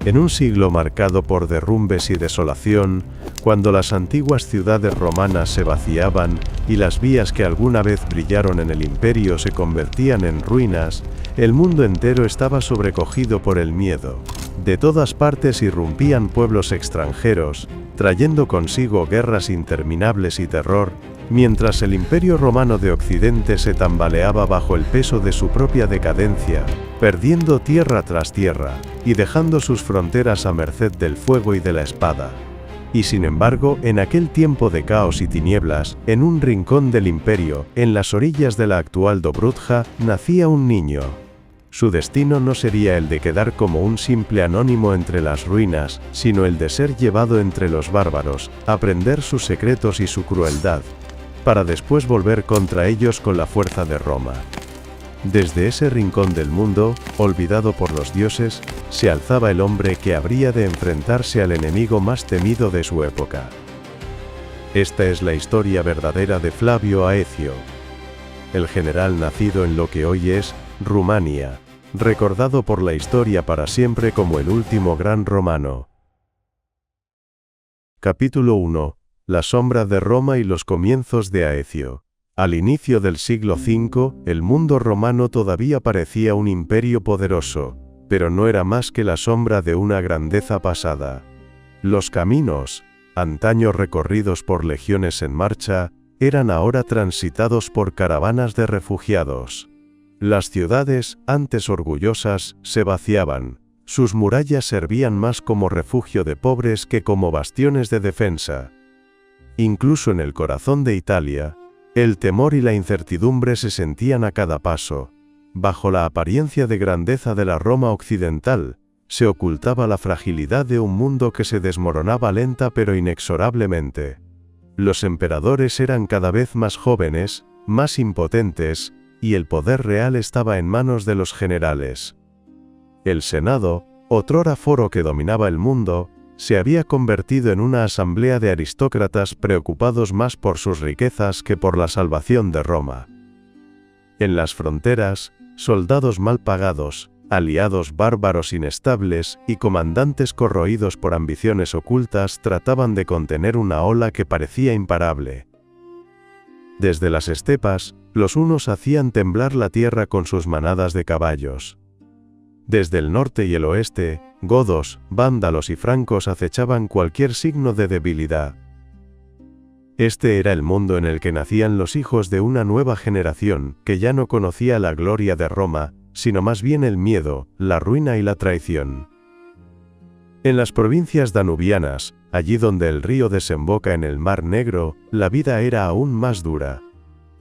En un siglo marcado por derrumbes y desolación, cuando las antiguas ciudades romanas se vaciaban y las vías que alguna vez brillaron en el imperio se convertían en ruinas, el mundo entero estaba sobrecogido por el miedo. De todas partes irrumpían pueblos extranjeros, trayendo consigo guerras interminables y terror, mientras el Imperio Romano de Occidente se tambaleaba bajo el peso de su propia decadencia, perdiendo tierra tras tierra, y dejando sus fronteras a merced del fuego y de la espada. Y sin embargo, en aquel tiempo de caos y tinieblas, en un rincón del imperio, en las orillas de la actual Dobruja, nacía un niño. Su destino no sería el de quedar como un simple anónimo entre las ruinas, sino el de ser llevado entre los bárbaros, aprender sus secretos y su crueldad, para después volver contra ellos con la fuerza de Roma. Desde ese rincón del mundo, olvidado por los dioses, se alzaba el hombre que habría de enfrentarse al enemigo más temido de su época. Esta es la historia verdadera de Flavio Aecio, el general nacido en lo que hoy es Rumania, recordado por la historia para siempre como el último gran romano. Capítulo 1. La sombra de Roma y los comienzos de Aecio. Al inicio del siglo V, el mundo romano todavía parecía un imperio poderoso, pero no era más que la sombra de una grandeza pasada. Los caminos, antaño recorridos por legiones en marcha, eran ahora transitados por caravanas de refugiados. Las ciudades, antes orgullosas, se vaciaban. Sus murallas servían más como refugio de pobres que como bastiones de defensa. Incluso en el corazón de Italia, el temor y la incertidumbre se sentían a cada paso. Bajo la apariencia de grandeza de la Roma occidental, se ocultaba la fragilidad de un mundo que se desmoronaba lenta pero inexorablemente. Los emperadores eran cada vez más jóvenes, más impotentes, y el poder real estaba en manos de los generales. El Senado, otrora foro que dominaba el mundo, se había convertido en una asamblea de aristócratas preocupados más por sus riquezas que por la salvación de Roma. En las fronteras, soldados mal pagados, aliados bárbaros inestables y comandantes corroídos por ambiciones ocultas trataban de contener una ola que parecía imparable. Desde las estepas, los hunos hacían temblar la tierra con sus manadas de caballos. Desde el norte y el oeste, godos, vándalos y francos acechaban cualquier signo de debilidad. Este era el mundo en el que nacían los hijos de una nueva generación, que ya no conocía la gloria de Roma, sino más bien el miedo, la ruina y la traición. En las provincias danubianas, allí donde el río desemboca en el Mar Negro, la vida era aún más dura.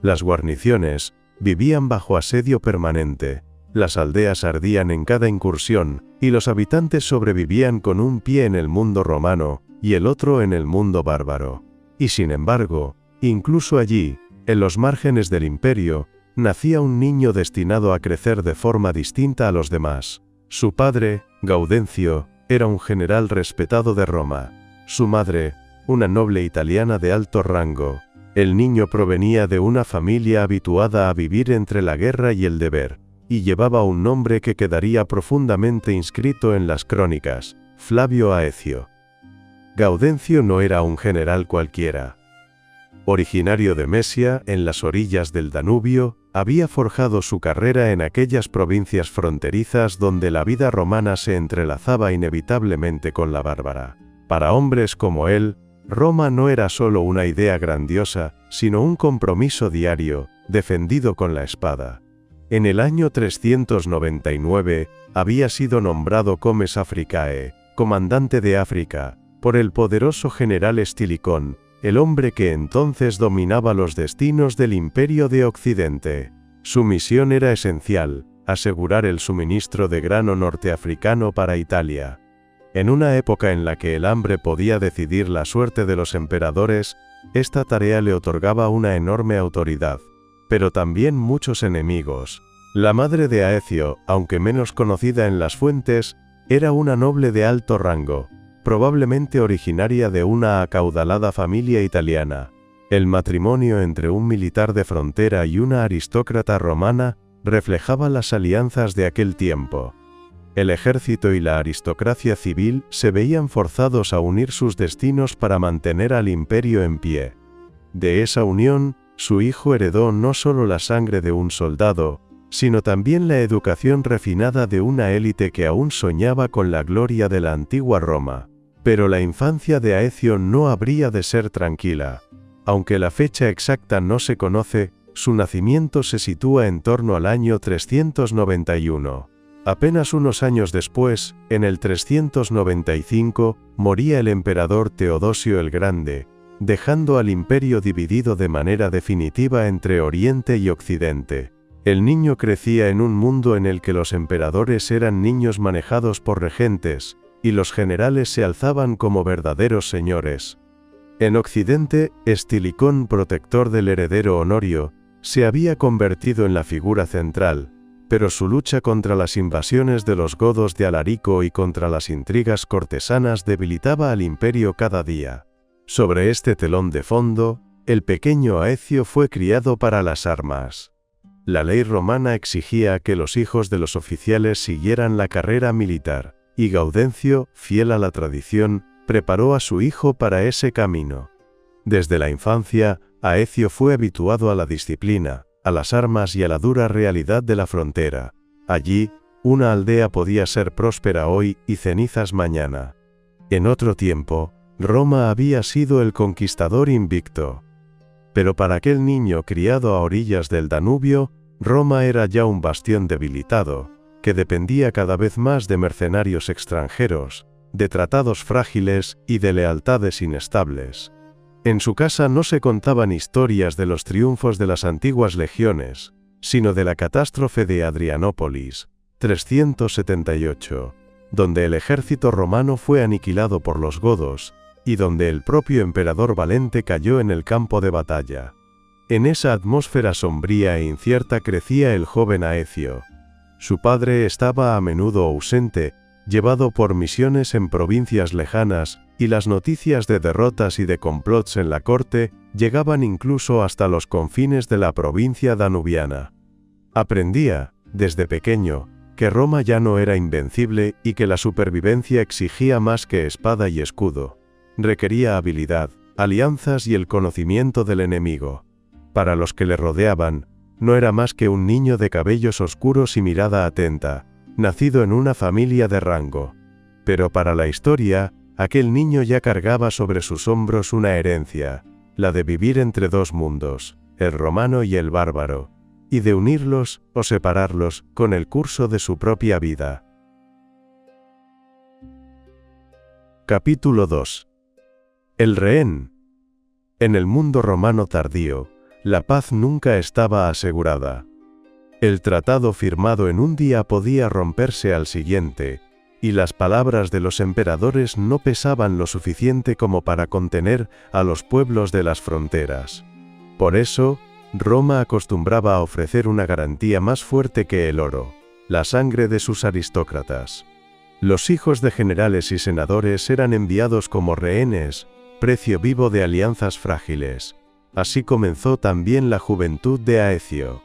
Las guarniciones vivían bajo asedio permanente, las aldeas ardían en cada incursión, y los habitantes sobrevivían con un pie en el mundo romano, y el otro en el mundo bárbaro. Y sin embargo, incluso allí, en los márgenes del imperio, nacía un niño destinado a crecer de forma distinta a los demás. Su padre, Gaudencio, era un general respetado de Roma. Su madre, una noble italiana de alto rango. El niño provenía de una familia habituada a vivir entre la guerra y el deber, y llevaba un nombre que quedaría profundamente inscrito en las crónicas: Flavio Aecio. Gaudencio no era un general cualquiera. Originario de Mesia, en las orillas del Danubio, había forjado su carrera en aquellas provincias fronterizas donde la vida romana se entrelazaba inevitablemente con la bárbara. Para hombres como él, Roma no era solo una idea grandiosa, sino un compromiso diario, defendido con la espada. En el año 399, había sido nombrado Comes Africae, comandante de África, por el poderoso general Estilicón, el hombre que entonces dominaba los destinos del Imperio de Occidente. Su misión era esencial: asegurar el suministro de grano norteafricano para Italia. En una época en la que el hambre podía decidir la suerte de los emperadores, esta tarea le otorgaba una enorme autoridad, pero también muchos enemigos. La madre de Aecio, aunque menos conocida en las fuentes, era una noble de alto rango, probablemente originaria de una acaudalada familia italiana. El matrimonio entre un militar de frontera y una aristócrata romana reflejaba las alianzas de aquel tiempo. El ejército y la aristocracia civil se veían forzados a unir sus destinos para mantener al imperio en pie. De esa unión, su hijo heredó no solo la sangre de un soldado, sino también la educación refinada de una élite que aún soñaba con la gloria de la antigua Roma. Pero la infancia de Aecio no habría de ser tranquila. Aunque la fecha exacta no se conoce, su nacimiento se sitúa en torno al año 391. Apenas unos años después, en el 395, moría el emperador Teodosio el Grande, dejando al imperio dividido de manera definitiva entre Oriente y Occidente. El niño crecía en un mundo en el que los emperadores eran niños manejados por regentes, y los generales se alzaban como verdaderos señores. En Occidente, Estilicón, protector del heredero Honorio, se había convertido en la figura central, pero su lucha contra las invasiones de los godos de Alarico y contra las intrigas cortesanas debilitaba al imperio cada día. Sobre este telón de fondo, el pequeño Aecio fue criado para las armas. La ley romana exigía que los hijos de los oficiales siguieran la carrera militar, y Gaudencio, fiel a la tradición, preparó a su hijo para ese camino. Desde la infancia, Aecio fue habituado a la disciplina, a las armas y a la dura realidad de la frontera. Allí, una aldea podía ser próspera hoy y cenizas mañana. En otro tiempo, Roma había sido el conquistador invicto. Pero para aquel niño criado a orillas del Danubio, Roma era ya un bastión debilitado, que dependía cada vez más de mercenarios extranjeros, de tratados frágiles y de lealtades inestables. En su casa no se contaban historias de los triunfos de las antiguas legiones, sino de la catástrofe de Adrianópolis, 378, donde el ejército romano fue aniquilado por los godos, y donde el propio emperador Valente cayó en el campo de batalla. En esa atmósfera sombría e incierta crecía el joven Aecio. Su padre estaba a menudo ausente, llevado por misiones en provincias lejanas, y las noticias de derrotas y de complots en la corte llegaban incluso hasta los confines de la provincia danubiana. Aprendía, desde pequeño, que Roma ya no era invencible y que la supervivencia exigía más que espada y escudo. Requería habilidad, alianzas y el conocimiento del enemigo. Para los que le rodeaban, no era más que un niño de cabellos oscuros y mirada atenta, nacido en una familia de rango. Pero para la historia, aquel niño ya cargaba sobre sus hombros una herencia, la de vivir entre dos mundos, el romano y el bárbaro, y de unirlos o separarlos con el curso de su propia vida. Capítulo 2. El rehén. En el mundo romano tardío, la paz nunca estaba asegurada. El tratado firmado en un día podía romperse al siguiente, y las palabras de los emperadores no pesaban lo suficiente como para contener a los pueblos de las fronteras. Por eso, Roma acostumbraba a ofrecer una garantía más fuerte que el oro, la sangre de sus aristócratas. Los hijos de generales y senadores eran enviados como rehenes, precio vivo de alianzas frágiles. Así comenzó también la juventud de Aecio.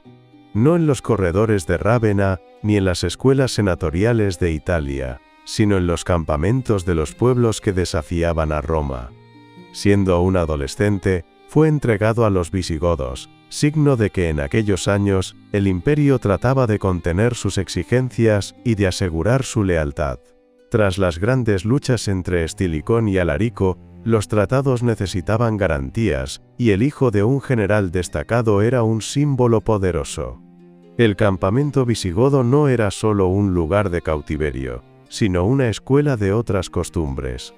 No en los corredores de Rávena, ni en las escuelas senatoriales de Italia, sino en los campamentos de los pueblos que desafiaban a Roma. Siendo aún adolescente, fue entregado a los visigodos, signo de que en aquellos años, el imperio trataba de contener sus exigencias y de asegurar su lealtad. Tras las grandes luchas entre Estilicón y Alarico, los tratados necesitaban garantías, y el hijo de un general destacado era un símbolo poderoso. El campamento visigodo no era solo un lugar de cautiverio, sino una escuela de otras costumbres.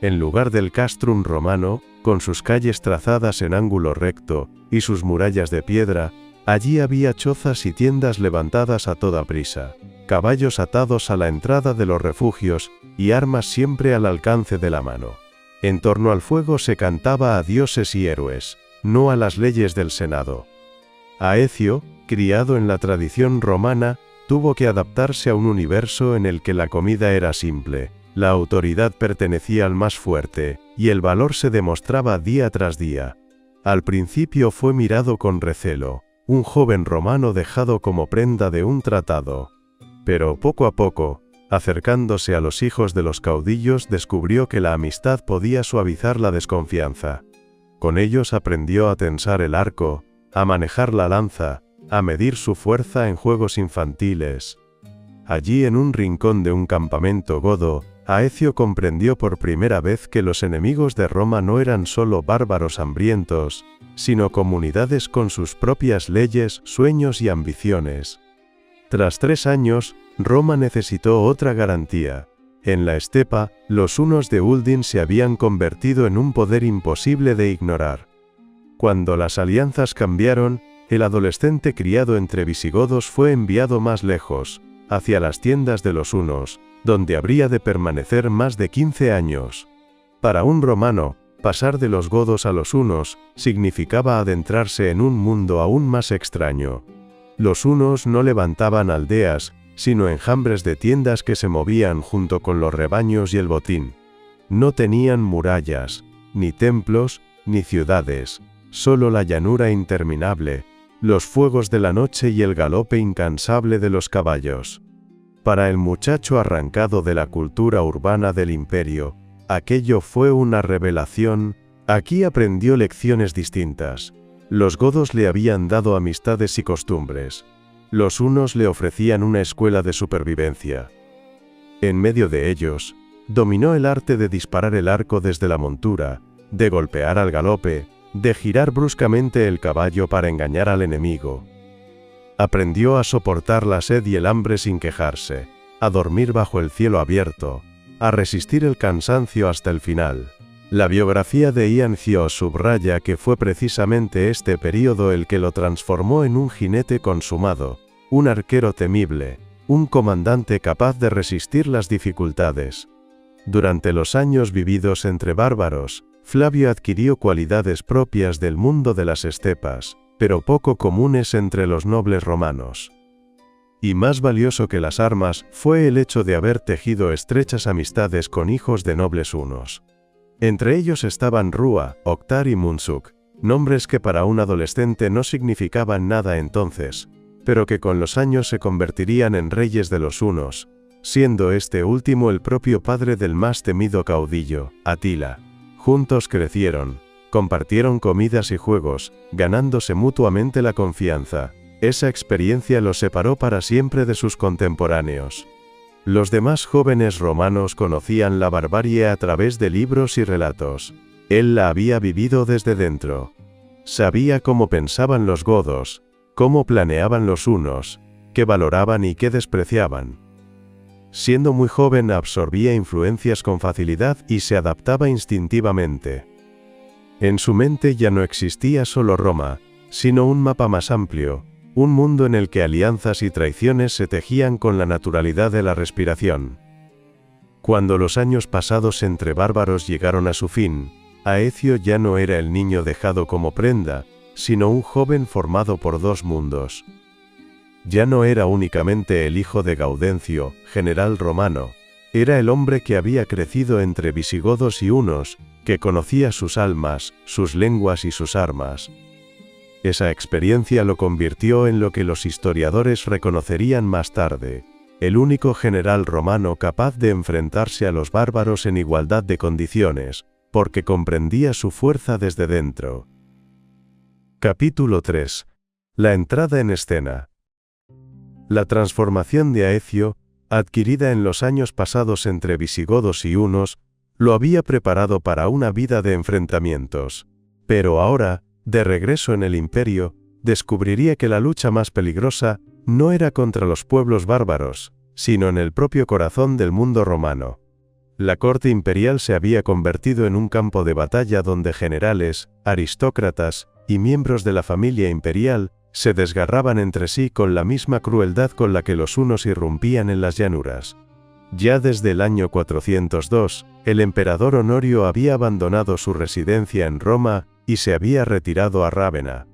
En lugar del castrum romano, con sus calles trazadas en ángulo recto, y sus murallas de piedra, allí había chozas y tiendas levantadas a toda prisa, caballos atados a la entrada de los refugios, y armas siempre al alcance de la mano. En torno al fuego se cantaba a dioses y héroes, no a las leyes del Senado. Aecio, criado en la tradición romana, tuvo que adaptarse a un universo en el que la comida era simple, la autoridad pertenecía al más fuerte, y el valor se demostraba día tras día. Al principio fue mirado con recelo, un joven romano dejado como prenda de un tratado. Pero poco a poco, Acercándose a los hijos de los caudillos, descubrió que la amistad podía suavizar la desconfianza. Con ellos aprendió a tensar el arco, a manejar la lanza, a medir su fuerza en juegos infantiles. Allí, en un rincón de un campamento godo, Aecio comprendió por primera vez que los enemigos de Roma no eran solo bárbaros hambrientos, sino comunidades con sus propias leyes, sueños y ambiciones. Tras 3 años, Roma necesitó otra garantía. En la estepa, los hunos de Uldin se habían convertido en un poder imposible de ignorar. Cuando las alianzas cambiaron, el adolescente criado entre visigodos fue enviado más lejos, hacia las tiendas de los hunos, donde habría de permanecer más de 15 años. Para un romano, pasar de los godos a los hunos significaba adentrarse en un mundo aún más extraño. Los hunos no levantaban aldeas, sino enjambres de tiendas que se movían junto con los rebaños y el botín. No tenían murallas, ni templos, ni ciudades, solo la llanura interminable, los fuegos de la noche y el galope incansable de los caballos. Para el muchacho arrancado de la cultura urbana del imperio, aquello fue una revelación. Aquí aprendió lecciones distintas. Los godos le habían dado amistades y costumbres. Los hunos le ofrecían una escuela de supervivencia. En medio de ellos, dominó el arte de disparar el arco desde la montura, de golpear al galope, de girar bruscamente el caballo para engañar al enemigo. Aprendió a soportar la sed y el hambre sin quejarse, a dormir bajo el cielo abierto, a resistir el cansancio hasta el final. La biografía de Ian Thio subraya que fue precisamente este período el que lo transformó en un jinete consumado, un arquero temible, un comandante capaz de resistir las dificultades. Durante los años vividos entre bárbaros, Flavio adquirió cualidades propias del mundo de las estepas, pero poco comunes entre los nobles romanos. Y más valioso que las armas fue el hecho de haber tejido estrechas amistades con hijos de nobles hunos. Entre ellos estaban Rúa, Octar y Munsuk, nombres que para un adolescente no significaban nada entonces, pero que con los años se convertirían en reyes de los hunos, siendo este último el propio padre del más temido caudillo, Atila. Juntos crecieron, compartieron comidas y juegos, ganándose mutuamente la confianza. Esa experiencia los separó para siempre de sus contemporáneos. Los demás jóvenes romanos conocían la barbarie a través de libros y relatos. Él la había vivido desde dentro. Sabía cómo pensaban los godos, cómo planeaban los hunos, qué valoraban y qué despreciaban. Siendo muy joven absorbía influencias con facilidad y se adaptaba instintivamente. En su mente ya no existía solo Roma, sino un mapa más amplio, un mundo en el que alianzas y traiciones se tejían con la naturalidad de la respiración. Cuando los años pasados entre bárbaros llegaron a su fin, Aecio ya no era el niño dejado como prenda, sino un joven formado por 2 mundos. Ya no era únicamente el hijo de Gaudencio, general romano, era el hombre que había crecido entre visigodos y hunos, que conocía sus almas, sus lenguas y sus armas. Esa experiencia lo convirtió en lo que los historiadores reconocerían más tarde, el único general romano capaz de enfrentarse a los bárbaros en igualdad de condiciones, porque comprendía su fuerza desde dentro. Capítulo 3. La entrada en escena. La transformación de Aecio, adquirida en los años pasados entre visigodos y hunos, lo había preparado para una vida de enfrentamientos. Pero ahora, de regreso en el imperio, descubriría que la lucha más peligrosa no era contra los pueblos bárbaros, sino en el propio corazón del mundo romano. La corte imperial se había convertido en un campo de batalla donde generales, aristócratas y miembros de la familia imperial se desgarraban entre sí con la misma crueldad con la que los hunos irrumpían en las llanuras. Ya desde el año 402, el emperador Honorio había abandonado su residencia en Roma y se había retirado a Rávena.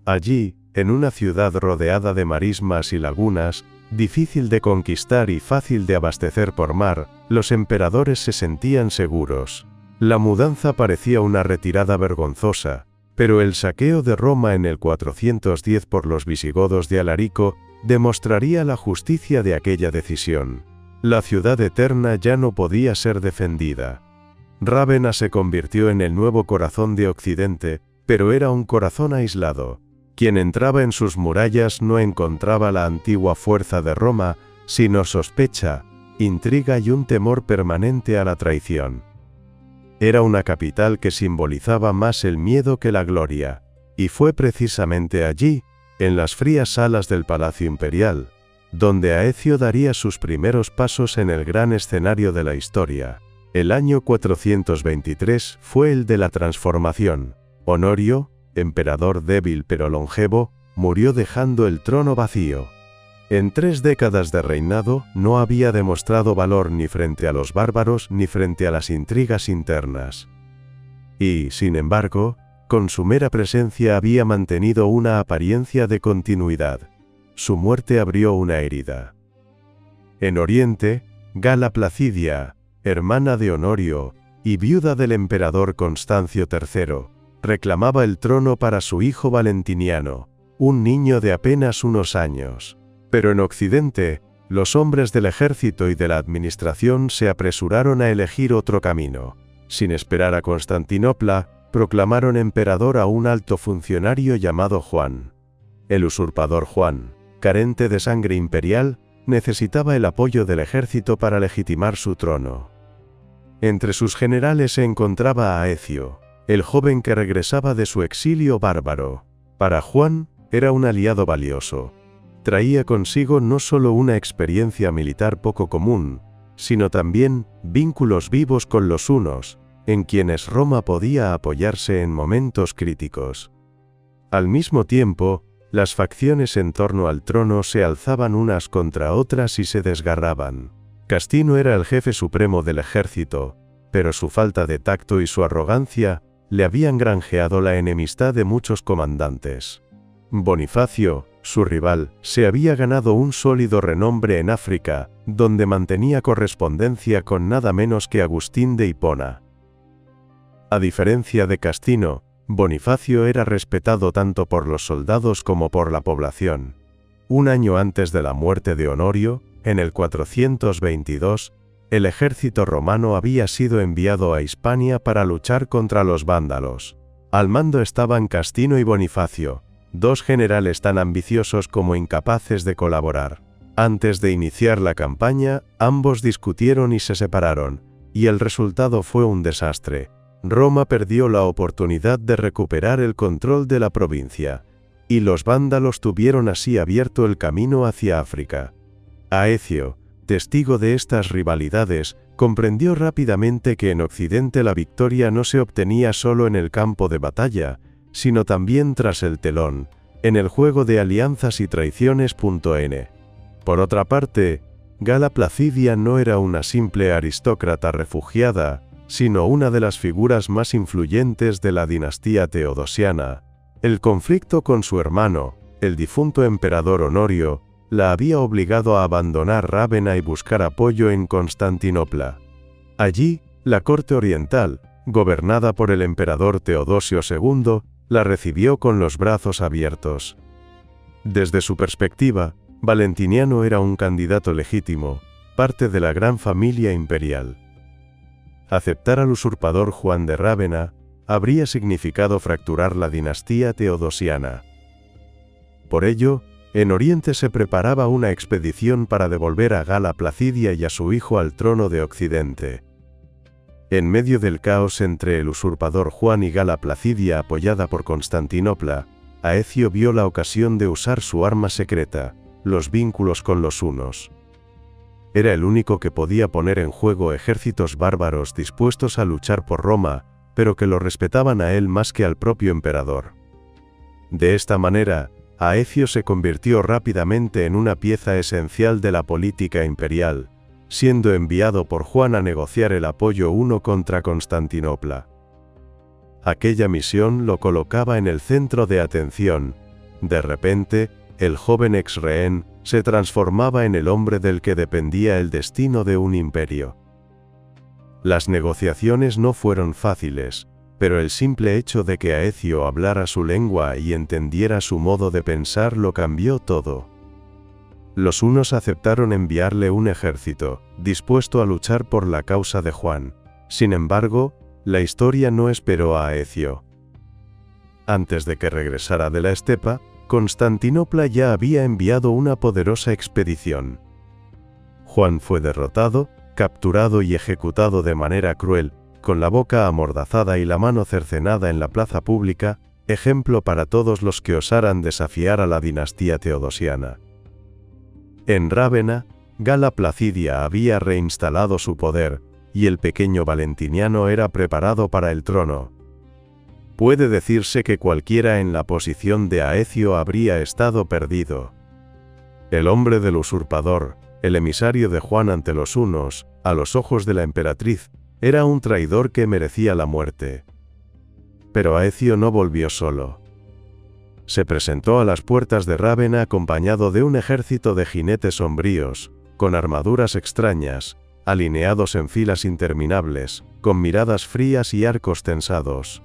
Allí, en una ciudad rodeada de marismas y lagunas, difícil de conquistar y fácil de abastecer por mar, los emperadores se sentían seguros. La mudanza parecía una retirada vergonzosa, pero el saqueo de Roma en el 410 por los visigodos de Alarico demostraría la justicia de aquella decisión. La ciudad eterna ya no podía ser defendida. Rávena se convirtió en el nuevo corazón de Occidente, pero era un corazón aislado. Quien entraba en sus murallas no encontraba la antigua fuerza de Roma, sino sospecha, intriga y un temor permanente a la traición. Era una capital que simbolizaba más el miedo que la gloria, y fue precisamente allí, en las frías salas del Palacio Imperial, donde Aecio daría sus primeros pasos en el gran escenario de la historia. El año 423 fue el de la transformación. Honorio, emperador débil pero longevo, murió dejando el trono vacío. En 3 décadas de reinado no había demostrado valor ni frente a los bárbaros ni frente a las intrigas internas. Y, sin embargo, con su mera presencia había mantenido una apariencia de continuidad. Su muerte abrió una herida. En Oriente, Gala Placidia, hermana de Honorio, y viuda del emperador Constancio III, reclamaba el trono para su hijo Valentiniano, un niño de apenas unos años. Pero en Occidente, los hombres del ejército y de la administración se apresuraron a elegir otro camino. Sin esperar a Constantinopla, proclamaron emperador a un alto funcionario llamado Juan. El usurpador Juan, carente de sangre imperial, necesitaba el apoyo del ejército para legitimar su trono. Entre sus generales se encontraba Aecio, el joven que regresaba de su exilio bárbaro. Para Juan, era un aliado valioso. Traía consigo no solo una experiencia militar poco común, sino también vínculos vivos con los hunos, en quienes Roma podía apoyarse en momentos críticos. Al mismo tiempo, las facciones en torno al trono se alzaban unas contra otras y se desgarraban. Castino era el jefe supremo del ejército, pero su falta de tacto y su arrogancia le habían granjeado la enemistad de muchos comandantes. Bonifacio, su rival, se había ganado un sólido renombre en África, donde mantenía correspondencia con nada menos que Agustín de Hipona. A diferencia de Castino, Bonifacio era respetado tanto por los soldados como por la población. Un año antes de la muerte de Honorio, en el 422, el ejército romano había sido enviado a Hispania para luchar contra los vándalos. Al mando estaban Castino y Bonifacio, dos generales tan ambiciosos como incapaces de colaborar. Antes de iniciar la campaña, ambos discutieron y se separaron, y el resultado fue un desastre. Roma perdió la oportunidad de recuperar el control de la provincia, y los vándalos tuvieron así abierto el camino hacia África. Aecio, testigo de estas rivalidades, comprendió rápidamente que en Occidente la victoria no se obtenía solo en el campo de batalla, sino también tras el telón, en el juego de alianzas y traiciones. Por otra parte, Gala Placidia no era una simple aristócrata refugiada, sino una de las figuras más influyentes de la dinastía teodosiana. El conflicto con su hermano, el difunto emperador Honorio, la había obligado a abandonar Rávena y buscar apoyo en Constantinopla. Allí, la corte oriental, gobernada por el emperador Teodosio II, la recibió con los brazos abiertos. Desde su perspectiva, Valentiniano era un candidato legítimo, parte de la gran familia imperial. Aceptar al usurpador Juan de Rávena habría significado fracturar la dinastía teodosiana. Por ello, en Oriente se preparaba una expedición para devolver a Gala Placidia y a su hijo al trono de Occidente. En medio del caos entre el usurpador Juan y Gala Placidia apoyada por Constantinopla, Aecio vio la ocasión de usar su arma secreta, los vínculos con los hunos. Era el único que podía poner en juego ejércitos bárbaros dispuestos a luchar por Roma, pero que lo respetaban a él más que al propio emperador. De esta manera, Aecio se convirtió rápidamente en una pieza esencial de la política imperial, siendo enviado por Juan a negociar el apoyo huno contra Constantinopla. Aquella misión lo colocaba en el centro de atención. De repente, el joven ex-rehén se transformaba en el hombre del que dependía el destino de un imperio. Las negociaciones no fueron fáciles, pero el simple hecho de que Aecio hablara su lengua y entendiera su modo de pensar lo cambió todo. los hunos aceptaron enviarle un ejército, dispuesto a luchar por la causa de Juan. Sin embargo, la historia no esperó a Aecio. Antes de que regresara de la estepa, Constantinopla ya había enviado una poderosa expedición. Juan fue derrotado, capturado y ejecutado de manera cruel, con la boca amordazada y la mano cercenada en la plaza pública, ejemplo para todos los que osaran desafiar a la dinastía teodosiana. En Rávena, Gala Placidia había reinstalado su poder, y el pequeño Valentiniano era preparado para el trono. Puede decirse que cualquiera en la posición de Aecio habría estado perdido. El hombre del usurpador, el emisario de Juan ante los hunos, a los ojos de la emperatriz, era un traidor que merecía la muerte. Pero Aecio no volvió solo. Se presentó a las puertas de Rávena acompañado de un ejército de jinetes sombríos, con armaduras extrañas, alineados en filas interminables, con miradas frías y arcos tensados.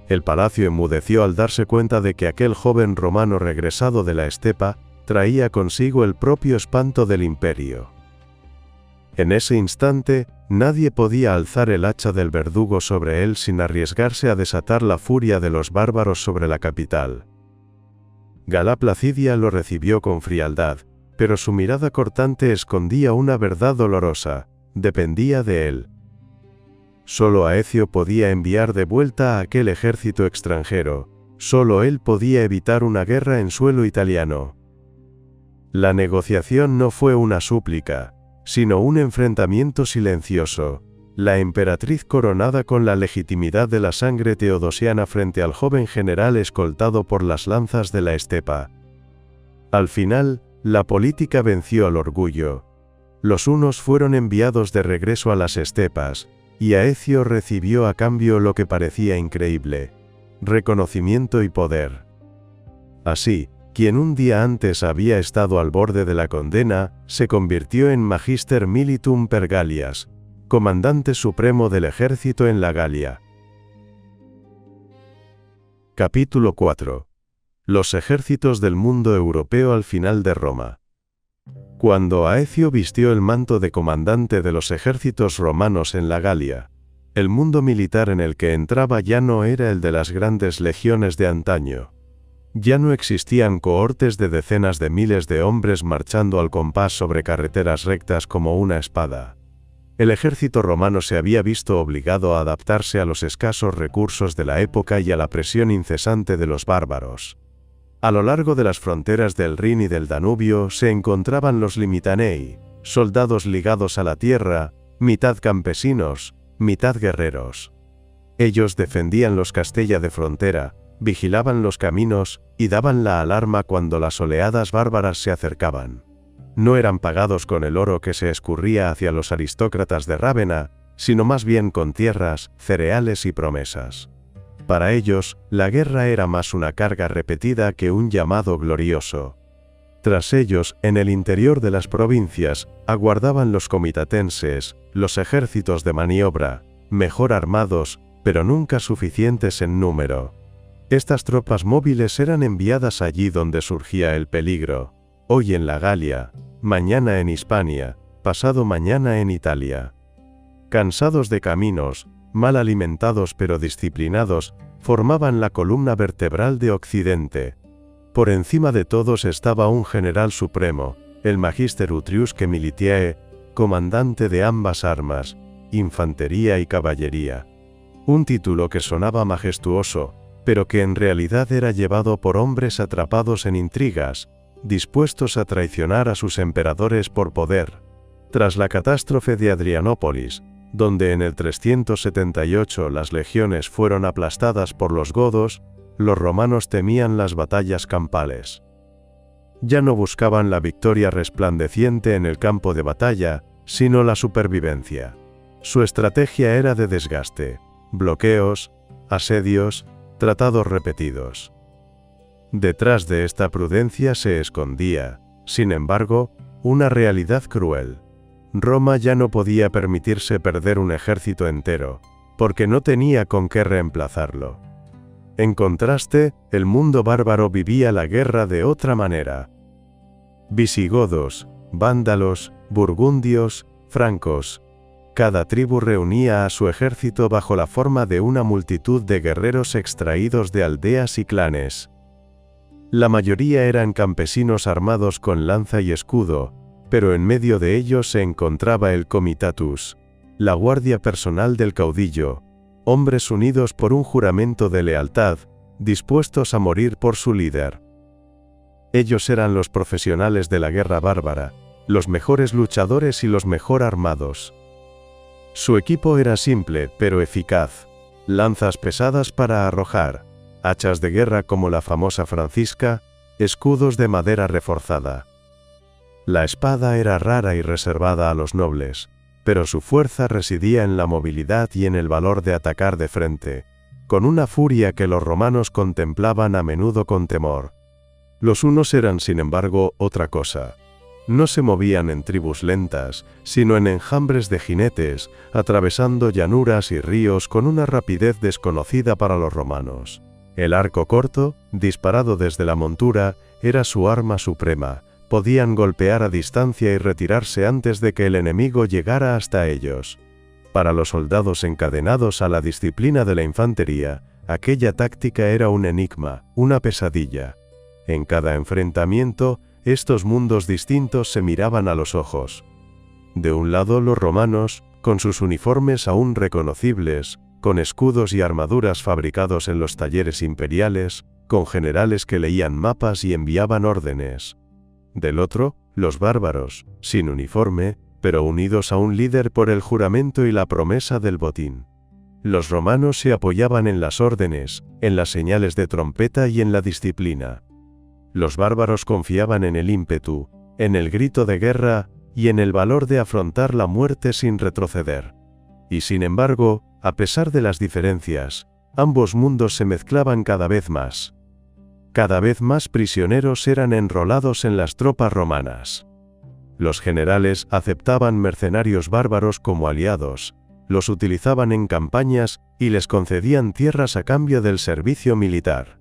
El palacio enmudeció al darse cuenta de que aquel joven romano regresado de la estepa traía consigo el propio espanto del imperio. En ese instante, nadie podía alzar el hacha del verdugo sobre él sin arriesgarse a desatar la furia de los bárbaros sobre la capital. Gala Placidia lo recibió con frialdad, pero su mirada cortante escondía una verdad dolorosa: dependía de él. Solo Aecio podía enviar de vuelta a aquel ejército extranjero, solo él podía evitar una guerra en suelo italiano. La negociación no fue una súplica, sino un enfrentamiento silencioso, la emperatriz coronada con la legitimidad de la sangre teodosiana frente al joven general escoltado por las lanzas de la estepa. Al final, la política venció al orgullo. Los hunos fueron enviados de regreso a las estepas, y Aecio recibió a cambio lo que parecía increíble: reconocimiento y poder. Así, quien un día antes había estado al borde de la condena, se convirtió en Magister Militum per Gallias, comandante supremo del ejército en la Galia. Capítulo 4. Los ejércitos del mundo europeo al final de Roma. Cuando Aecio vistió el manto de comandante de los ejércitos romanos en la Galia, el mundo militar en el que entraba ya no era el de las grandes legiones de antaño. Ya no existían cohortes de decenas de miles de hombres marchando al compás sobre carreteras rectas como una espada. El ejército romano se había visto obligado a adaptarse a los escasos recursos de la época y a la presión incesante de los bárbaros. A lo largo de las fronteras del Rin y del Danubio se encontraban los limitanei, soldados ligados a la tierra, mitad campesinos, mitad guerreros. Ellos defendían los castella de frontera, vigilaban los caminos, y daban la alarma cuando las oleadas bárbaras se acercaban. No eran pagados con el oro que se escurría hacia los aristócratas de Rávena, sino más bien con tierras, cereales y promesas. Para ellos, la guerra era más una carga repetida que un llamado glorioso. Tras ellos, en el interior de las provincias, aguardaban los comitatenses, los ejércitos de maniobra, mejor armados, pero nunca suficientes en número. Estas tropas móviles eran enviadas allí donde surgía el peligro, hoy en la Galia, mañana en Hispania, pasado mañana en Italia. Cansados de caminos, mal alimentados pero disciplinados, formaban la columna vertebral de Occidente. Por encima de todos estaba un general supremo, el Magister Utriusque Militiae, comandante de ambas armas, infantería y caballería. Un título que sonaba majestuoso, pero que en realidad era llevado por hombres atrapados en intrigas, dispuestos a traicionar a sus emperadores por poder. Tras la catástrofe de Adrianópolis, donde en el 378 las legiones fueron aplastadas por los godos, los romanos temían las batallas campales. Ya no buscaban la victoria resplandeciente en el campo de batalla, sino la supervivencia. Su estrategia era de desgaste, bloqueos, asedios, tratados repetidos. Detrás de esta prudencia se escondía, sin embargo, una realidad cruel. Roma ya no podía permitirse perder un ejército entero, porque no tenía con qué reemplazarlo. En contraste, el mundo bárbaro vivía la guerra de otra manera. visigodos, vándalos, burgundios, francos. Cada tribu reunía a su ejército bajo la forma de una multitud de guerreros extraídos de aldeas y clanes. La mayoría eran campesinos armados con lanza y escudo, pero en medio de ellos se encontraba el comitatus, la guardia personal del caudillo, hombres unidos por un juramento de lealtad, dispuestos a morir por su líder. Ellos eran los profesionales de la guerra bárbara, los mejores luchadores y los mejor armados. Su equipo era simple, pero eficaz: lanzas pesadas para arrojar, hachas de guerra como la famosa francisca, escudos de madera reforzada. La espada era rara y reservada a los nobles, pero su fuerza residía en la movilidad y en el valor de atacar de frente, con una furia que los romanos contemplaban a menudo con temor. Los hunos eran, sin embargo, otra cosa. No se movían en tribus lentas, sino en enjambres de jinetes, atravesando llanuras y ríos con una rapidez desconocida para los romanos. El arco corto, disparado desde la montura, era su arma suprema. Podían golpear a distancia y retirarse antes de que el enemigo llegara hasta ellos. Para los soldados encadenados a la disciplina de la infantería, aquella táctica era un enigma, una pesadilla. En cada enfrentamiento, estos mundos distintos se miraban a los ojos. De un lado los romanos, con sus uniformes aún reconocibles, con escudos y armaduras fabricados en los talleres imperiales, con generales que leían mapas y enviaban órdenes. Del otro, los bárbaros, sin uniforme, pero unidos a un líder por el juramento y la promesa del botín. Los romanos se apoyaban en las órdenes, en las señales de trompeta y en la disciplina. Los bárbaros confiaban en el ímpetu, en el grito de guerra, y en el valor de afrontar la muerte sin retroceder. Y sin embargo, a pesar de las diferencias, ambos mundos se mezclaban cada vez más. Cada vez más prisioneros eran enrolados en las tropas romanas. Los generales aceptaban mercenarios bárbaros como aliados, los utilizaban en campañas y les concedían tierras a cambio del servicio militar.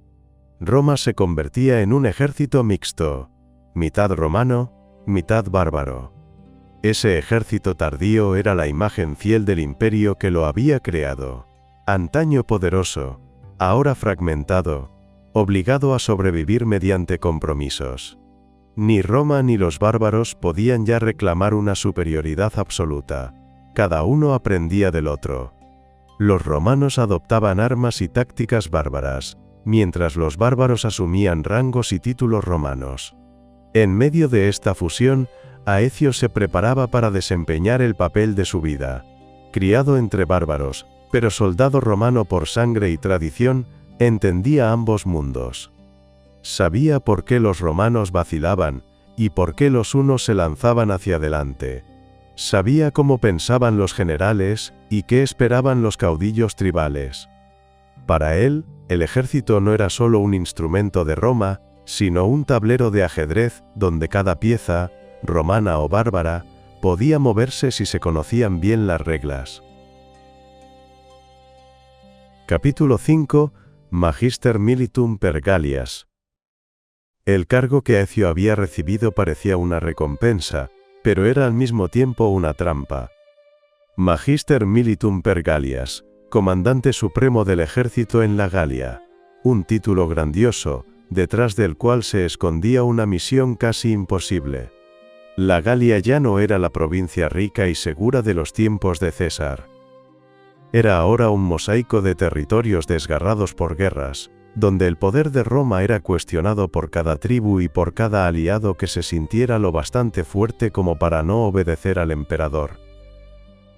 Roma se convertía en un ejército mixto, mitad romano, mitad bárbaro. Ese ejército tardío era la imagen fiel del imperio que lo había creado. Antaño poderoso, ahora fragmentado, obligado a sobrevivir mediante compromisos. Ni Roma ni los bárbaros podían ya reclamar una superioridad absoluta. Cada uno aprendía del otro. Los romanos adoptaban armas y tácticas bárbaras, mientras los bárbaros asumían rangos y títulos romanos. En medio de esta fusión, Aecio se preparaba para desempeñar el papel de su vida. Criado entre bárbaros, pero soldado romano por sangre y tradición, entendía ambos mundos. Sabía por qué los romanos vacilaban, y por qué los hunos se lanzaban hacia adelante. Sabía cómo pensaban los generales, y qué esperaban los caudillos tribales. Para él, el ejército no era solo un instrumento de Roma, sino un tablero de ajedrez, donde cada pieza, romana o bárbara, podía moverse si se conocían bien las reglas. Capítulo 5. Magister Militum per Gallias. El cargo que Aecio había recibido parecía una recompensa, pero era al mismo tiempo una trampa. Magister Militum per Gallias, comandante supremo del ejército en la Galia, un título grandioso, detrás del cual se escondía una misión casi imposible. La Galia ya no era la provincia rica y segura de los tiempos de César. Era ahora un mosaico de territorios desgarrados por guerras, donde el poder de Roma era cuestionado por cada tribu y por cada aliado que se sintiera lo bastante fuerte como para no obedecer al emperador.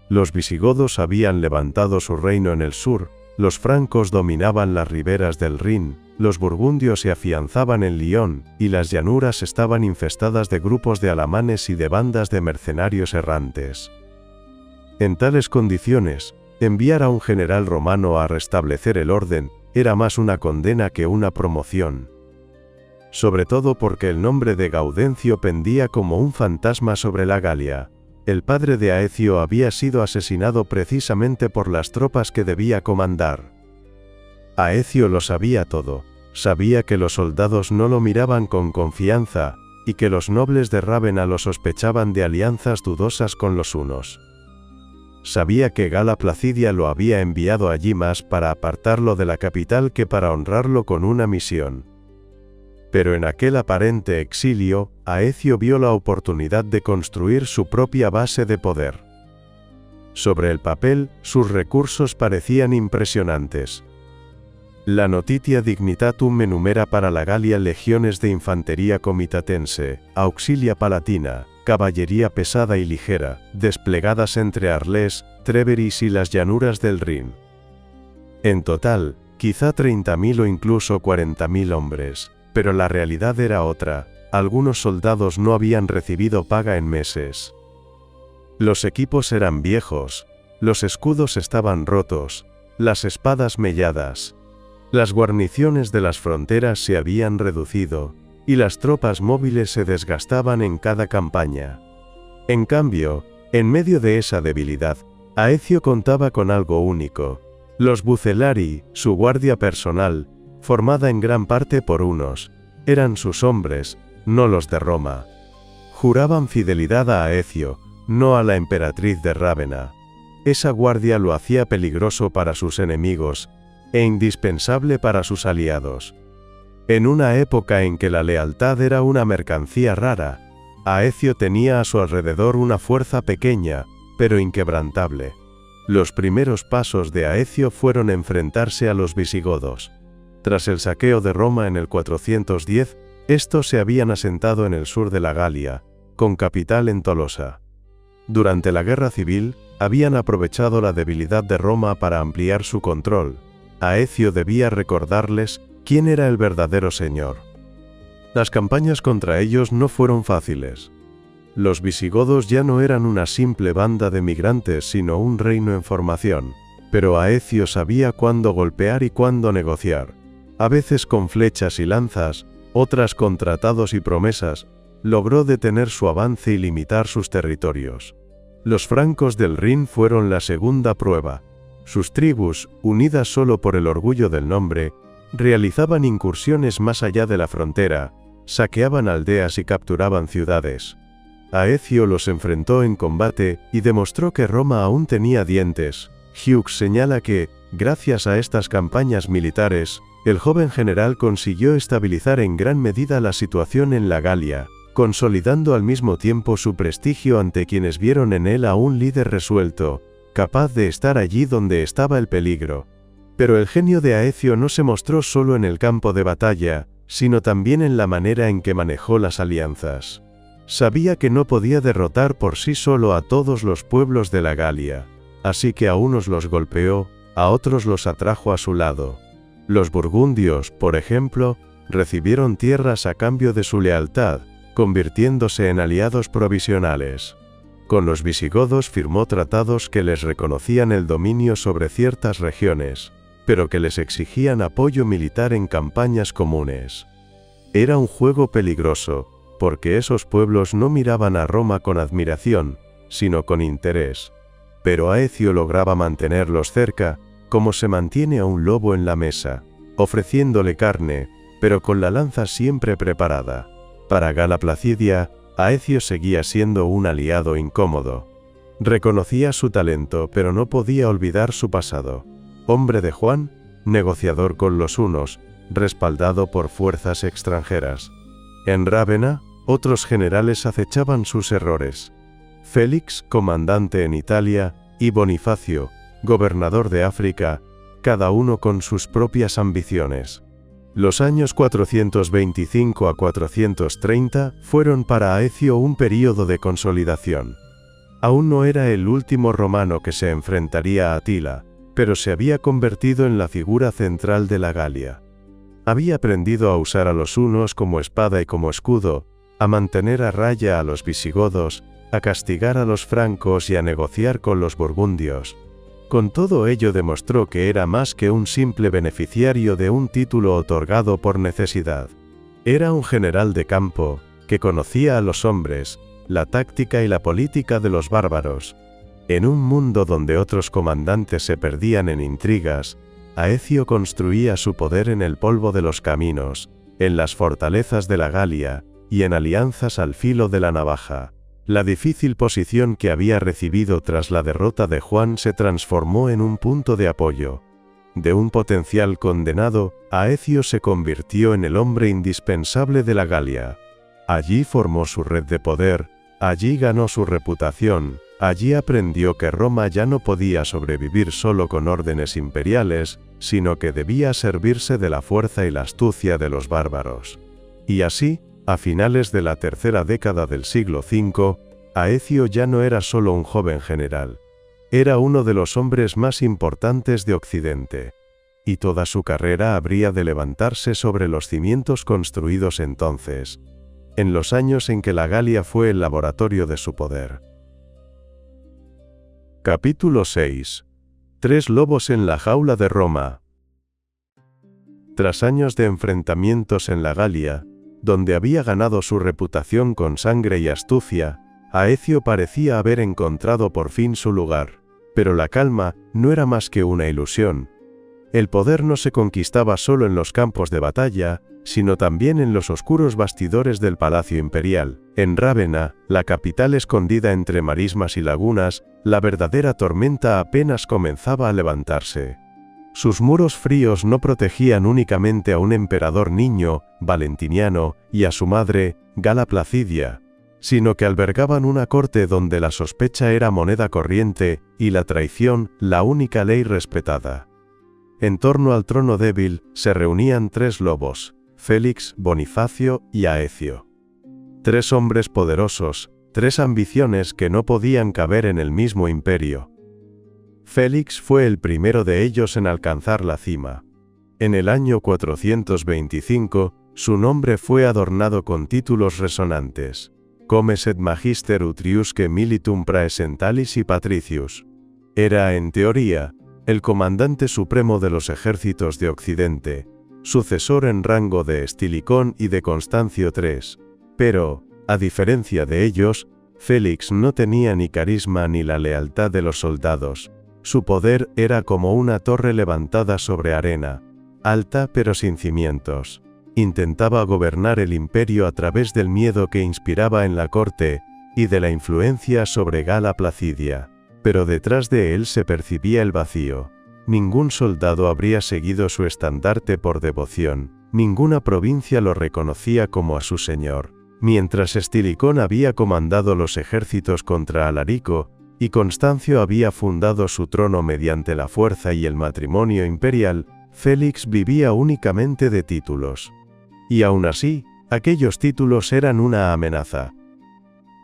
Los visigodos habían levantado su reino en el sur, los francos dominaban las riberas del Rin, los burgundios se afianzaban en Lyon, y las llanuras estaban infestadas de grupos de alamanes y de bandas de mercenarios errantes. En tales condiciones, enviar a un general romano a restablecer el orden era más una condena que una promoción. Sobre todo porque el nombre de Gaudencio pendía como un fantasma sobre la Galia. El padre de Aecio había sido asesinado precisamente por las tropas que debía comandar. Aecio lo sabía todo. Sabía que los soldados no lo miraban con confianza, y que los nobles de Rávena lo sospechaban de alianzas dudosas con los hunos. Sabía que Gala Placidia lo había enviado allí más para apartarlo de la capital que para honrarlo con una misión. Pero en aquel aparente exilio, Aecio vio la oportunidad de construir su propia base de poder. Sobre el papel, sus recursos parecían impresionantes. La Notitia Dignitatum enumera para la Galia legiones de infantería comitatense, auxilia palatina, caballería pesada y ligera, desplegadas entre Arles, Treveris y las llanuras del Rin. En total, quizá 30.000 o incluso 40.000 hombres, pero la realidad era otra: algunos soldados no habían recibido paga en meses. Los equipos eran viejos, los escudos estaban rotos, las espadas melladas. Las guarniciones de las fronteras se habían reducido, y las tropas móviles se desgastaban en cada campaña. En cambio, en medio de esa debilidad, Aecio contaba con algo único: los Bucelari, su guardia personal, formada en gran parte por hunos, eran sus hombres, no los de Roma. Juraban fidelidad a Aecio, no a la emperatriz de Rávena. Esa guardia lo hacía peligroso para sus enemigos, e indispensable para sus aliados. En una época en que la lealtad era una mercancía rara, Aecio tenía a su alrededor una fuerza pequeña, pero inquebrantable. Los primeros pasos de Aecio fueron enfrentarse a los visigodos. Tras el saqueo de Roma en el 410, estos se habían asentado en el sur de la Galia, con capital en Tolosa. Durante la guerra civil, habían aprovechado la debilidad de Roma para ampliar su control. Aecio debía recordarles quién era el verdadero señor. Las campañas contra ellos no fueron fáciles. Los visigodos ya no eran una simple banda de migrantes, sino un reino en formación. Pero Aecio sabía cuándo golpear y cuándo negociar. A veces con flechas y lanzas, otras con tratados y promesas, logró detener su avance y limitar sus territorios. Los francos del Rin fueron la segunda prueba. Sus tribus, unidas solo por el orgullo del nombre, realizaban incursiones más allá de la frontera, saqueaban aldeas y capturaban ciudades. Aecio los enfrentó en combate y demostró que Roma aún tenía dientes. Hughes señala que, gracias a estas campañas militares, el joven general consiguió estabilizar en gran medida la situación en la Galia, consolidando al mismo tiempo su prestigio ante quienes vieron en él a un líder resuelto, capaz de estar allí donde estaba el peligro. Pero el genio de Aecio no se mostró solo en el campo de batalla, sino también en la manera en que manejó las alianzas. Sabía que no podía derrotar por sí solo a todos los pueblos de la Galia, así que a unos los golpeó, a otros los atrajo a su lado. Los burgundios, por ejemplo, recibieron tierras a cambio de su lealtad, convirtiéndose en aliados provisionales. Con los visigodos firmó tratados que les reconocían el dominio sobre ciertas regiones, pero que les exigían apoyo militar en campañas comunes. Era un juego peligroso, porque esos pueblos no miraban a Roma con admiración, sino con interés. Pero Aecio lograba mantenerlos cerca, como se mantiene a un lobo en la mesa, ofreciéndole carne, pero con la lanza siempre preparada. Para Gala Placidia, Aecio seguía siendo un aliado incómodo. Reconocía su talento, pero no podía olvidar su pasado. Hombre de Juan, negociador con los hunos, respaldado por fuerzas extranjeras. En Rávena, otros generales acechaban sus errores. Félix, comandante en Italia, y Bonifacio, gobernador de África, cada uno con sus propias ambiciones. Los años 425 a 430 fueron para Aecio un período de consolidación. Aún no era el último romano que se enfrentaría a Atila, pero se había convertido en la figura central de la Galia. Había aprendido a usar a los hunos como espada y como escudo, a mantener a raya a los visigodos, a castigar a los francos y a negociar con los burgundios. Con todo ello demostró que era más que un simple beneficiario de un título otorgado por necesidad. Era un general de campo, que conocía a los hombres, la táctica y la política de los bárbaros. En un mundo donde otros comandantes se perdían en intrigas, Aecio construía su poder en el polvo de los caminos, en las fortalezas de la Galia, y en alianzas al filo de la navaja. La difícil posición que había recibido tras la derrota de Juan se transformó en un punto de apoyo. De un potencial condenado, Aecio se convirtió en el hombre indispensable de la Galia. Allí formó su red de poder, allí ganó su reputación, allí aprendió que Roma ya no podía sobrevivir solo con órdenes imperiales, sino que debía servirse de la fuerza y la astucia de los bárbaros. Y así, a finales de la tercera década del siglo V, Aecio ya no era solo un joven general. Era uno de los hombres más importantes de Occidente. Y toda su carrera habría de levantarse sobre los cimientos construidos entonces, en los años en que la Galia fue el laboratorio de su poder. Capítulo 6. 3 lobos en la jaula de Roma. Tras años de enfrentamientos en la Galia, donde había ganado su reputación con sangre y astucia, Aecio parecía haber encontrado por fin su lugar. Pero la calma no era más que una ilusión. El poder no se conquistaba solo en los campos de batalla, sino también en los oscuros bastidores del Palacio Imperial. En Rávena, la capital escondida entre marismas y lagunas, la verdadera tormenta apenas comenzaba a levantarse. Sus muros fríos no protegían únicamente a un emperador niño, Valentiniano, y a su madre, Gala Placidia, sino que albergaban una corte donde la sospecha era moneda corriente, y la traición, la única ley respetada. En torno al trono débil, se reunían 3 lobos, Félix, Bonifacio y Aecio. 3 hombres poderosos, 3 ambiciones que no podían caber en el mismo imperio. Félix fue el primero de ellos en alcanzar la cima. En el año 425, su nombre fue adornado con títulos resonantes. Comes et magister utriusque militum praesentalis y patricius. Era, en teoría, el comandante supremo de los ejércitos de Occidente, sucesor en rango de Estilicón y de Constancio III. Pero, a diferencia de ellos, Félix no tenía ni carisma ni la lealtad de los soldados. Su poder era como una torre levantada sobre arena, alta pero sin cimientos. Intentaba gobernar el imperio a través del miedo que inspiraba en la corte, y de la influencia sobre Gala Placidia. Pero detrás de él se percibía el vacío. Ningún soldado habría seguido su estandarte por devoción, ninguna provincia lo reconocía como a su señor. Mientras Estilicón había comandado los ejércitos contra Alarico, y Constancio había fundado su trono mediante la fuerza y el matrimonio imperial, Félix vivía únicamente de títulos. Y aún así, aquellos títulos eran una amenaza.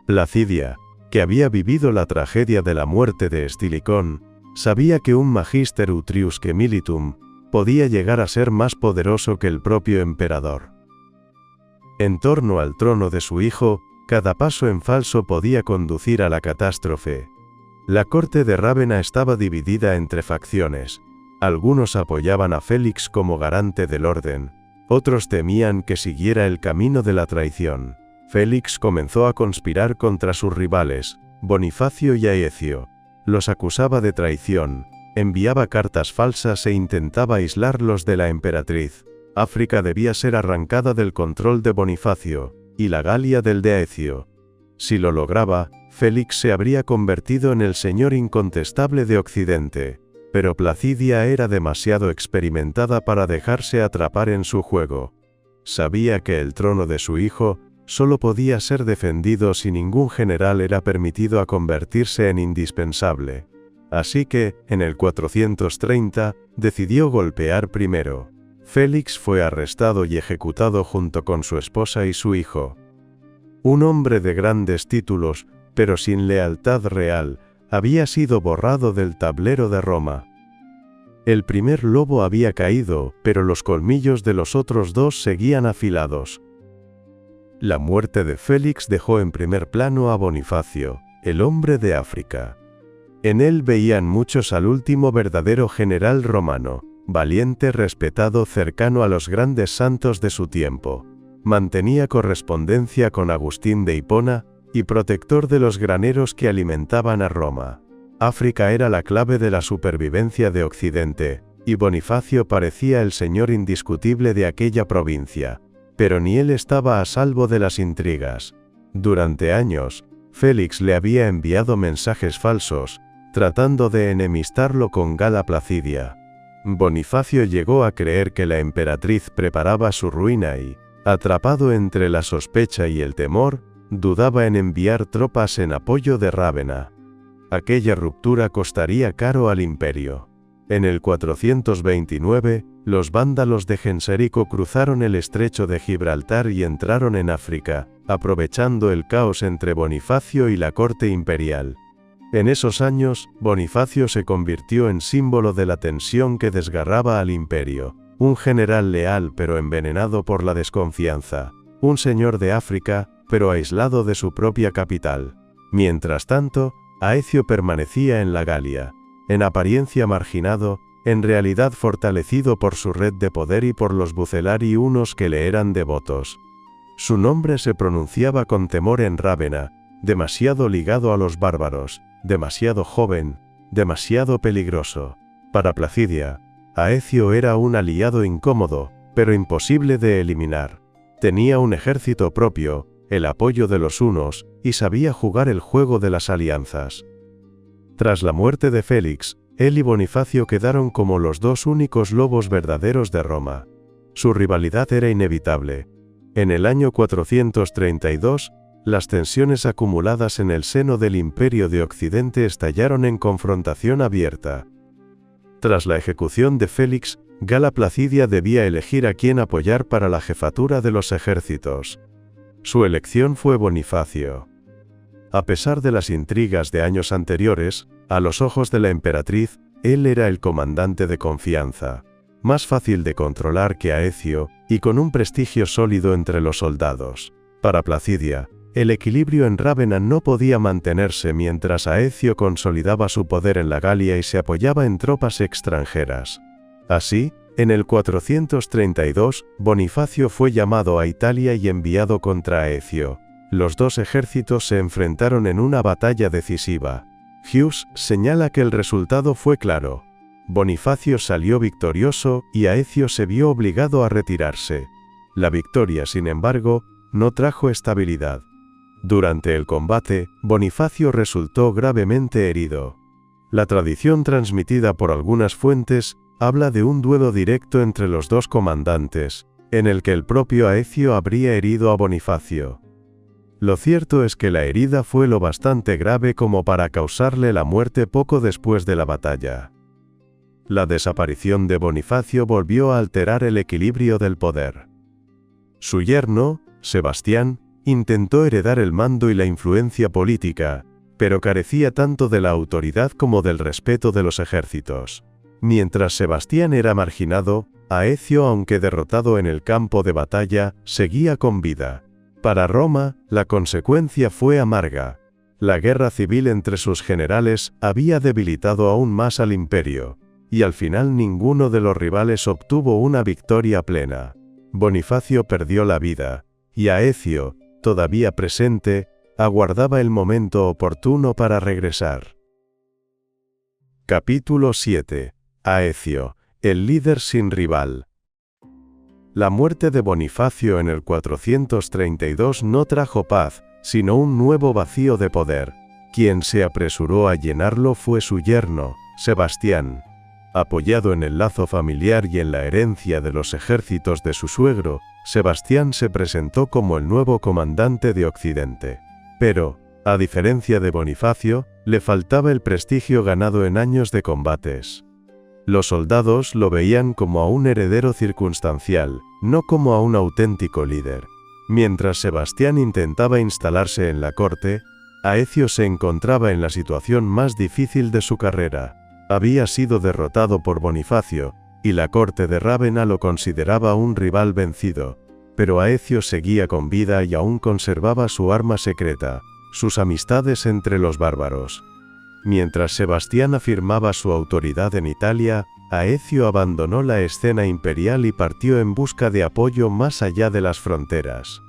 Placidia, que había vivido la tragedia de la muerte de Estilicón, sabía que un magister utriusque militum podía llegar a ser más poderoso que el propio emperador. En torno al trono de su hijo, cada paso en falso podía conducir a la catástrofe. La corte de Rávena estaba dividida entre facciones. Algunos apoyaban a Félix como garante del orden, otros temían que siguiera el camino de la traición. Félix comenzó a conspirar contra sus rivales, Bonifacio y Aecio. Los acusaba de traición, enviaba cartas falsas e intentaba aislarlos de la emperatriz. África debía ser arrancada del control de Bonifacio, y la Galia del de Aecio. Si lo lograba, Félix se habría convertido en el señor incontestable de Occidente. Pero Placidia era demasiado experimentada para dejarse atrapar en su juego. Sabía que el trono de su hijo solo podía ser defendido si ningún general era permitido a convertirse en indispensable. Así que, en el 430, decidió golpear primero. Félix fue arrestado y ejecutado junto con su esposa y su hijo. Un hombre de grandes títulos, pero sin lealtad real, había sido borrado del tablero de Roma. El primer lobo había caído, pero los colmillos de los otros 2 seguían afilados. La muerte de Félix dejó en primer plano a Bonifacio, el hombre de África. En él veían muchos al último verdadero general romano, valiente, respetado, cercano a los grandes santos de su tiempo. Mantenía correspondencia con Agustín de Hipona, y protector de los graneros que alimentaban a Roma. África era la clave de la supervivencia de Occidente, y Bonifacio parecía el señor indiscutible de aquella provincia. pero ni él estaba a salvo de las intrigas. Durante años, Félix le había enviado mensajes falsos, tratando de enemistarlo con Gala Placidia. Bonifacio llegó a creer que la emperatriz preparaba su ruina y, atrapado entre la sospecha y el temor, dudaba en enviar tropas en apoyo de Rávena. Aquella ruptura costaría caro al imperio. En el 429, los vándalos de Genserico cruzaron el estrecho de Gibraltar y entraron en África, aprovechando el caos entre Bonifacio y la corte imperial. En esos años, Bonifacio se convirtió en símbolo de la tensión que desgarraba al imperio. Un general leal pero envenenado por la desconfianza. Un señor de África, pero aislado de su propia capital. Mientras tanto, Aecio permanecía en la Galia. En apariencia marginado, en realidad fortalecido por su red de poder y por los Bucelari unos que le eran devotos. Su nombre se pronunciaba con temor en Rávena, demasiado ligado a los bárbaros, demasiado joven, demasiado peligroso. Para Placidia, Aecio era un aliado incómodo, pero imposible de eliminar. Tenía un ejército propio, el apoyo de los hunos, y sabía jugar el juego de las alianzas. Tras la muerte de Félix, él y Bonifacio quedaron como los dos únicos lobos verdaderos de Roma. Su rivalidad era inevitable. En el año 432, las tensiones acumuladas en el seno del Imperio de Occidente estallaron en confrontación abierta. Tras la ejecución de Félix, Gala Placidia debía elegir a quién apoyar para la jefatura de los ejércitos. Su elección fue Bonifacio. A pesar de las intrigas de años anteriores, a los ojos de la emperatriz, él era el comandante de confianza, más fácil de controlar que Aecio, y con un prestigio sólido entre los soldados. Para Placidia, el equilibrio en Rávena no podía mantenerse mientras Aecio consolidaba su poder en la Galia y se apoyaba en tropas extranjeras. Así, en el 432, Bonifacio fue llamado a Italia y enviado contra Aecio. Los dos ejércitos se enfrentaron en una batalla decisiva. Hughes señala que el resultado fue claro. Bonifacio salió victorioso y Aecio se vio obligado a retirarse. La victoria, sin embargo, no trajo estabilidad. Durante el combate, Bonifacio resultó gravemente herido. La tradición transmitida por algunas fuentes habla de un duelo directo entre los dos comandantes, en el que el propio Aecio habría herido a Bonifacio. Lo cierto es que la herida fue lo bastante grave como para causarle la muerte poco después de la batalla. La desaparición de Bonifacio volvió a alterar el equilibrio del poder. Su yerno, Sebastián, intentó heredar el mando y la influencia política, pero carecía tanto de la autoridad como del respeto de los ejércitos. Mientras Sebastián era marginado, Aecio, aunque derrotado en el campo de batalla, seguía con vida. Para Roma, la consecuencia fue amarga. La guerra civil entre sus generales había debilitado aún más al imperio, y al final ninguno de los rivales obtuvo una victoria plena. Bonifacio perdió la vida, y Aecio, todavía presente, aguardaba el momento oportuno para regresar. Capítulo 7. Aecio, el líder sin rival. La muerte de Bonifacio en el 432 no trajo paz, sino un nuevo vacío de poder. Quien se apresuró a llenarlo fue su yerno, Sebastián. Apoyado en el lazo familiar y en la herencia de los ejércitos de su suegro, Sebastián se presentó como el nuevo comandante de Occidente. Pero, a diferencia de Bonifacio, le faltaba el prestigio ganado en años de combates. Los soldados lo veían como a un heredero circunstancial, no como a un auténtico líder. Mientras Sebastián intentaba instalarse en la corte, Aecio se encontraba en la situación más difícil de su carrera. Había sido derrotado por Bonifacio, y la corte de Rávena lo consideraba un rival vencido, pero Aecio seguía con vida y aún conservaba su arma secreta, sus amistades entre los bárbaros. Mientras Sebastián afirmaba su autoridad en Italia, Aecio abandonó la escena imperial y partió en busca de apoyo más allá de las fronteras.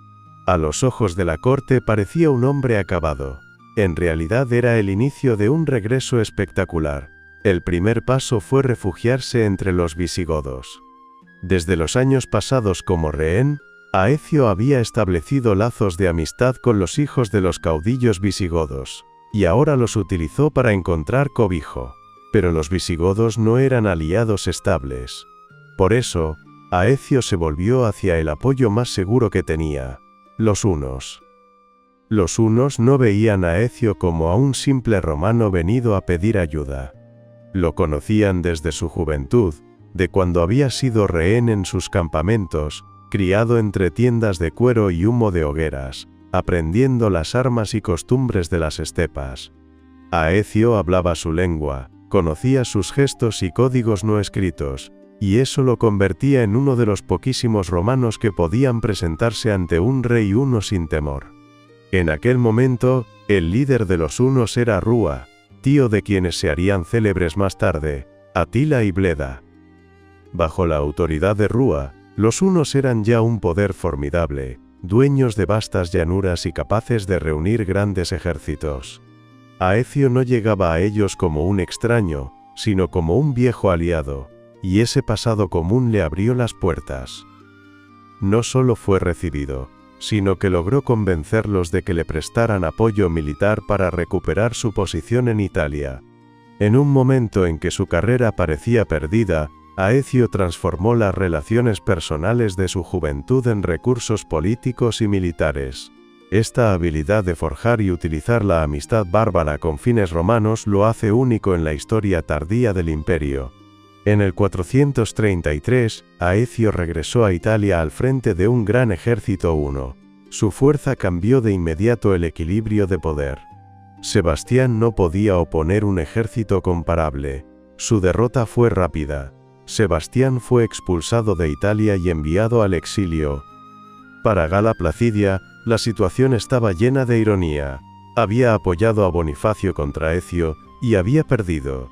A los ojos de la corte parecía un hombre acabado. En realidad era el inicio de un regreso espectacular. El primer paso fue refugiarse entre los visigodos. Desde los años pasados como rehén, Aecio había establecido lazos de amistad con los hijos de los caudillos visigodos, y ahora los utilizó para encontrar cobijo. Pero los visigodos no eran aliados estables. Por eso, Aecio se volvió hacia el apoyo más seguro que tenía: los hunos. Los hunos no veían a Aecio como a un simple romano venido a pedir ayuda. Lo conocían desde su juventud, de cuando había sido rehén en sus campamentos, criado entre tiendas de cuero y humo de hogueras, aprendiendo las armas y costumbres de las estepas. Aecio hablaba su lengua, conocía sus gestos y códigos no escritos, y eso lo convertía en uno de los poquísimos romanos que podían presentarse ante un rey huno sin temor. En aquel momento, el líder de los hunos era Rúa, tío de quienes se harían célebres más tarde, Atila y Bleda. Bajo la autoridad de Rúa, los hunos eran ya un poder formidable, dueños de vastas llanuras y capaces de reunir grandes ejércitos. Aecio no llegaba a ellos como un extraño, sino como un viejo aliado, y ese pasado común le abrió las puertas. No solo fue recibido, sino que logró convencerlos de que le prestaran apoyo militar para recuperar su posición en Italia. En un momento en que su carrera parecía perdida, Aecio transformó las relaciones personales de su juventud en recursos políticos y militares. Esta habilidad de forjar y utilizar la amistad bárbara con fines romanos lo hace único en la historia tardía del imperio. En el 433, Aecio regresó a Italia al frente de un gran ejército huno. Su fuerza cambió de inmediato el equilibrio de poder. Sebastián no podía oponer un ejército comparable. Su derrota fue rápida. Sebastián fue expulsado de Italia y enviado al exilio. Para Gala Placidia, la situación estaba llena de ironía. Había apoyado a Bonifacio contra Aecio, y había perdido.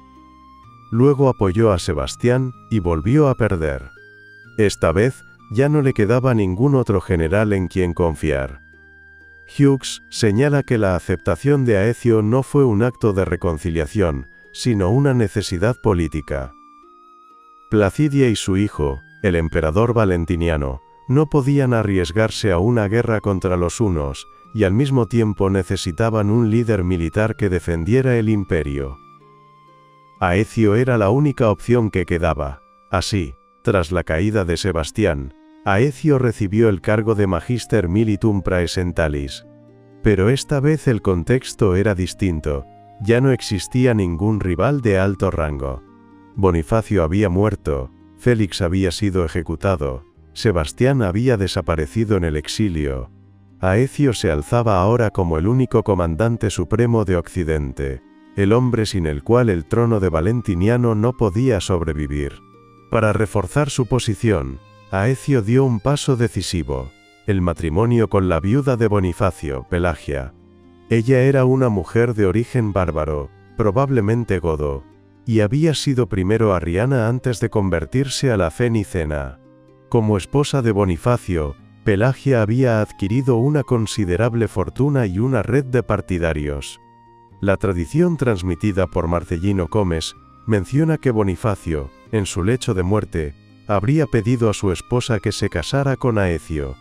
Luego apoyó a Sebastián, y volvió a perder. Esta vez, ya no le quedaba ningún otro general en quien confiar. Hughes señala que la aceptación de Aecio no fue un acto de reconciliación, sino una necesidad política. Placidia y su hijo, el emperador Valentiniano, no podían arriesgarse a una guerra contra los hunos, y al mismo tiempo necesitaban un líder militar que defendiera el imperio. Aecio era la única opción que quedaba. Así, tras la caída de Sebastián, Aecio recibió el cargo de Magister Militum Praesentalis. Pero esta vez el contexto era distinto, ya no existía ningún rival de alto rango. Bonifacio había muerto, Félix había sido ejecutado, Sebastián había desaparecido en el exilio. Aecio se alzaba ahora como el único comandante supremo de Occidente, el hombre sin el cual el trono de Valentiniano no podía sobrevivir. Para reforzar su posición, Aecio dio un paso decisivo: el matrimonio con la viuda de Bonifacio, Pelagia. Ella era una mujer de origen bárbaro, probablemente godo, y había sido primero arriana antes de convertirse a la fe nicena. Como esposa de Bonifacio, Pelagia había adquirido una considerable fortuna y una red de partidarios. La tradición transmitida por Marcellino Comes menciona que Bonifacio, en su lecho de muerte, habría pedido a su esposa que se casara con Aecio.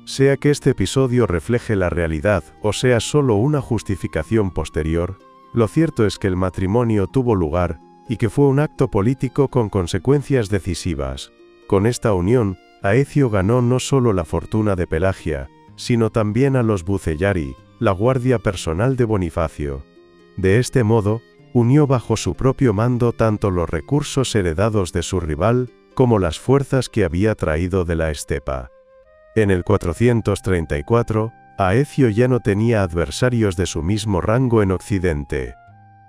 Sea que este episodio refleje la realidad o sea solo una justificación posterior, lo cierto es que el matrimonio tuvo lugar, y que fue un acto político con consecuencias decisivas. Con esta unión, Aecio ganó no solo la fortuna de Pelagia, sino también a los Bucellari, la guardia personal de Bonifacio. De este modo, unió bajo su propio mando tanto los recursos heredados de su rival, como las fuerzas que había traído de la estepa. En el 434, Aecio ya no tenía adversarios de su mismo rango en Occidente.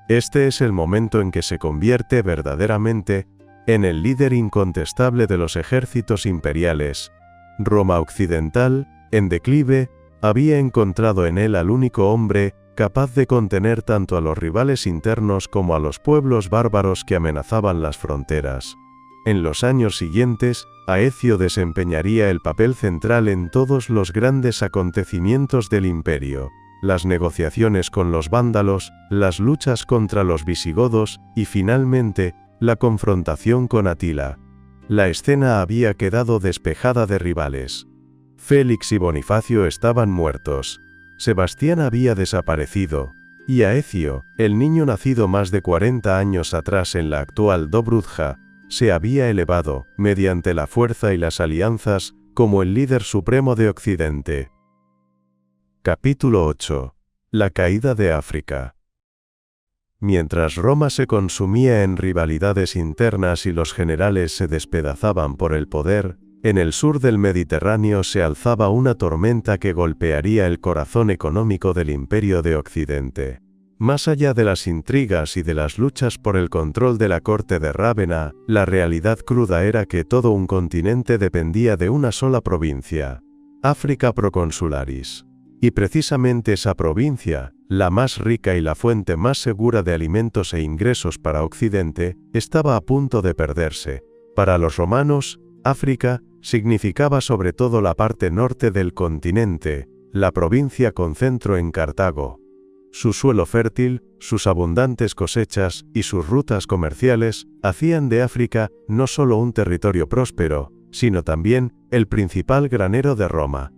Este es el momento en que se convierte verdaderamente en el líder incontestable de los ejércitos imperiales. Roma occidental, en declive, había encontrado en él al único hombre capaz de contener tanto a los rivales internos como a los pueblos bárbaros que amenazaban las fronteras. En los años siguientes, Aecio desempeñaría el papel central en todos los grandes acontecimientos del imperio: las negociaciones con los vándalos, las luchas contra los visigodos, y finalmente, la confrontación con Atila. La escena había quedado despejada de rivales. Félix y Bonifacio estaban muertos. Sebastián había desaparecido, y Aecio, el niño nacido más de 40 años atrás en la actual Dobruja, se había elevado, mediante la fuerza y las alianzas, como el líder supremo de Occidente. Capítulo 8. La caída de África. Mientras Roma se consumía en rivalidades internas y los generales se despedazaban por el poder, en el sur del Mediterráneo se alzaba una tormenta que golpearía el corazón económico del Imperio de Occidente. Más allá de las intrigas y de las luchas por el control de la corte de Rávena, la realidad cruda era que todo un continente dependía de una sola provincia, África Proconsularis. Y precisamente esa provincia, la más rica y la fuente más segura de alimentos e ingresos para Occidente, estaba a punto de perderse. Para los romanos, África significaba sobre todo la parte norte del continente, la provincia con centro en Cartago. Su suelo fértil, sus abundantes cosechas y sus rutas comerciales hacían de África no solo un territorio próspero, sino también el principal granero de Roma.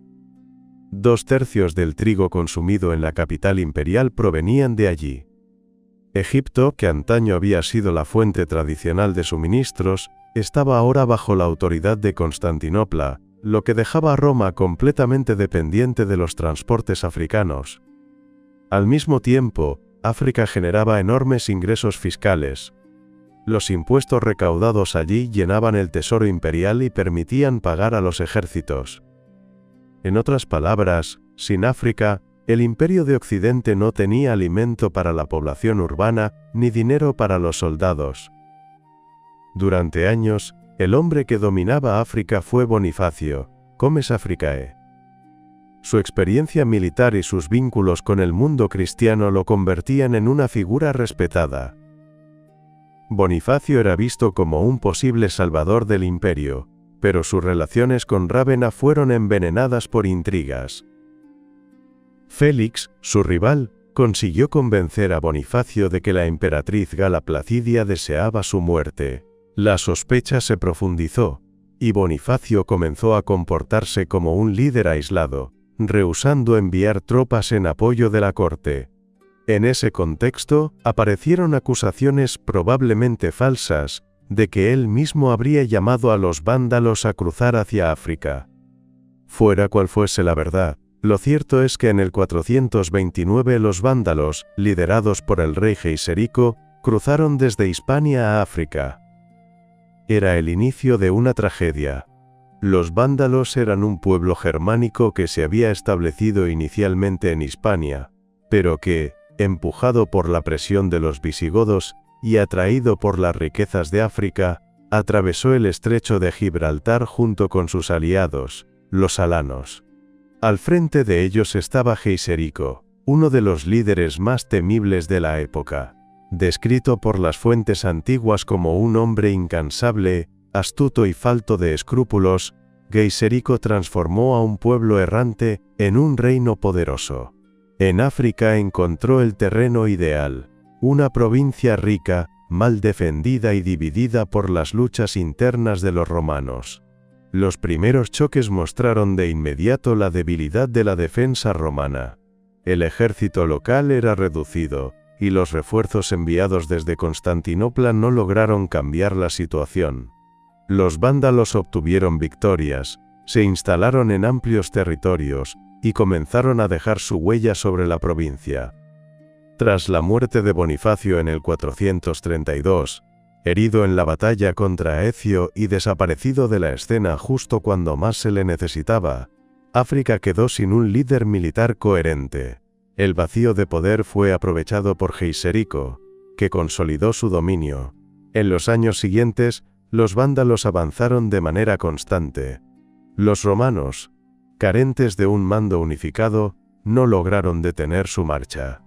2/3 del trigo consumido en la capital imperial provenían de allí. Egipto, que antaño había sido la fuente tradicional de suministros, estaba ahora bajo la autoridad de Constantinopla, lo que dejaba a Roma completamente dependiente de los transportes africanos. Al mismo tiempo, África generaba enormes ingresos fiscales. Los impuestos recaudados allí llenaban el tesoro imperial y permitían pagar a los ejércitos. En otras palabras, sin África, el Imperio de Occidente no tenía alimento para la población urbana, ni dinero para los soldados. Durante años, el hombre que dominaba África fue Bonifacio, Comes Africae. Su experiencia militar y sus vínculos con el mundo cristiano lo convertían en una figura respetada. Bonifacio era visto como un posible salvador del imperio, pero sus relaciones con Rávena fueron envenenadas por intrigas. Félix, su rival, consiguió convencer a Bonifacio de que la emperatriz Gala Placidia deseaba su muerte. La sospecha se profundizó, y Bonifacio comenzó a comportarse como un líder aislado, rehusando enviar tropas en apoyo de la corte. En ese contexto, aparecieron acusaciones probablemente falsas, de que él mismo habría llamado a los vándalos a cruzar hacia África. Fuera cual fuese la verdad, lo cierto es que en el 429 los vándalos, liderados por el rey Geiserico, cruzaron desde Hispania a África. Era el inicio de una tragedia. Los vándalos eran un pueblo germánico que se había establecido inicialmente en Hispania, pero que, empujado por la presión de los visigodos, y atraído por las riquezas de África, atravesó el estrecho de Gibraltar junto con sus aliados, los alanos. Al frente de ellos estaba Geiserico, uno de los líderes más temibles de la época. Descrito por las fuentes antiguas como un hombre incansable, astuto y falto de escrúpulos, Geiserico transformó a un pueblo errante en un reino poderoso. En África encontró el terreno ideal. Una provincia rica, mal defendida y dividida por las luchas internas de los romanos. Los primeros choques mostraron de inmediato la debilidad de la defensa romana. El ejército local era reducido, y los refuerzos enviados desde Constantinopla no lograron cambiar la situación. Los vándalos obtuvieron victorias, se instalaron en amplios territorios, y comenzaron a dejar su huella sobre la provincia. Tras la muerte de Bonifacio en el 432, herido en la batalla contra Aecio y desaparecido de la escena justo cuando más se le necesitaba, África quedó sin un líder militar coherente. El vacío de poder fue aprovechado por Geiserico, que consolidó su dominio. En los años siguientes, los vándalos avanzaron de manera constante. Los romanos, carentes de un mando unificado, no lograron detener su marcha.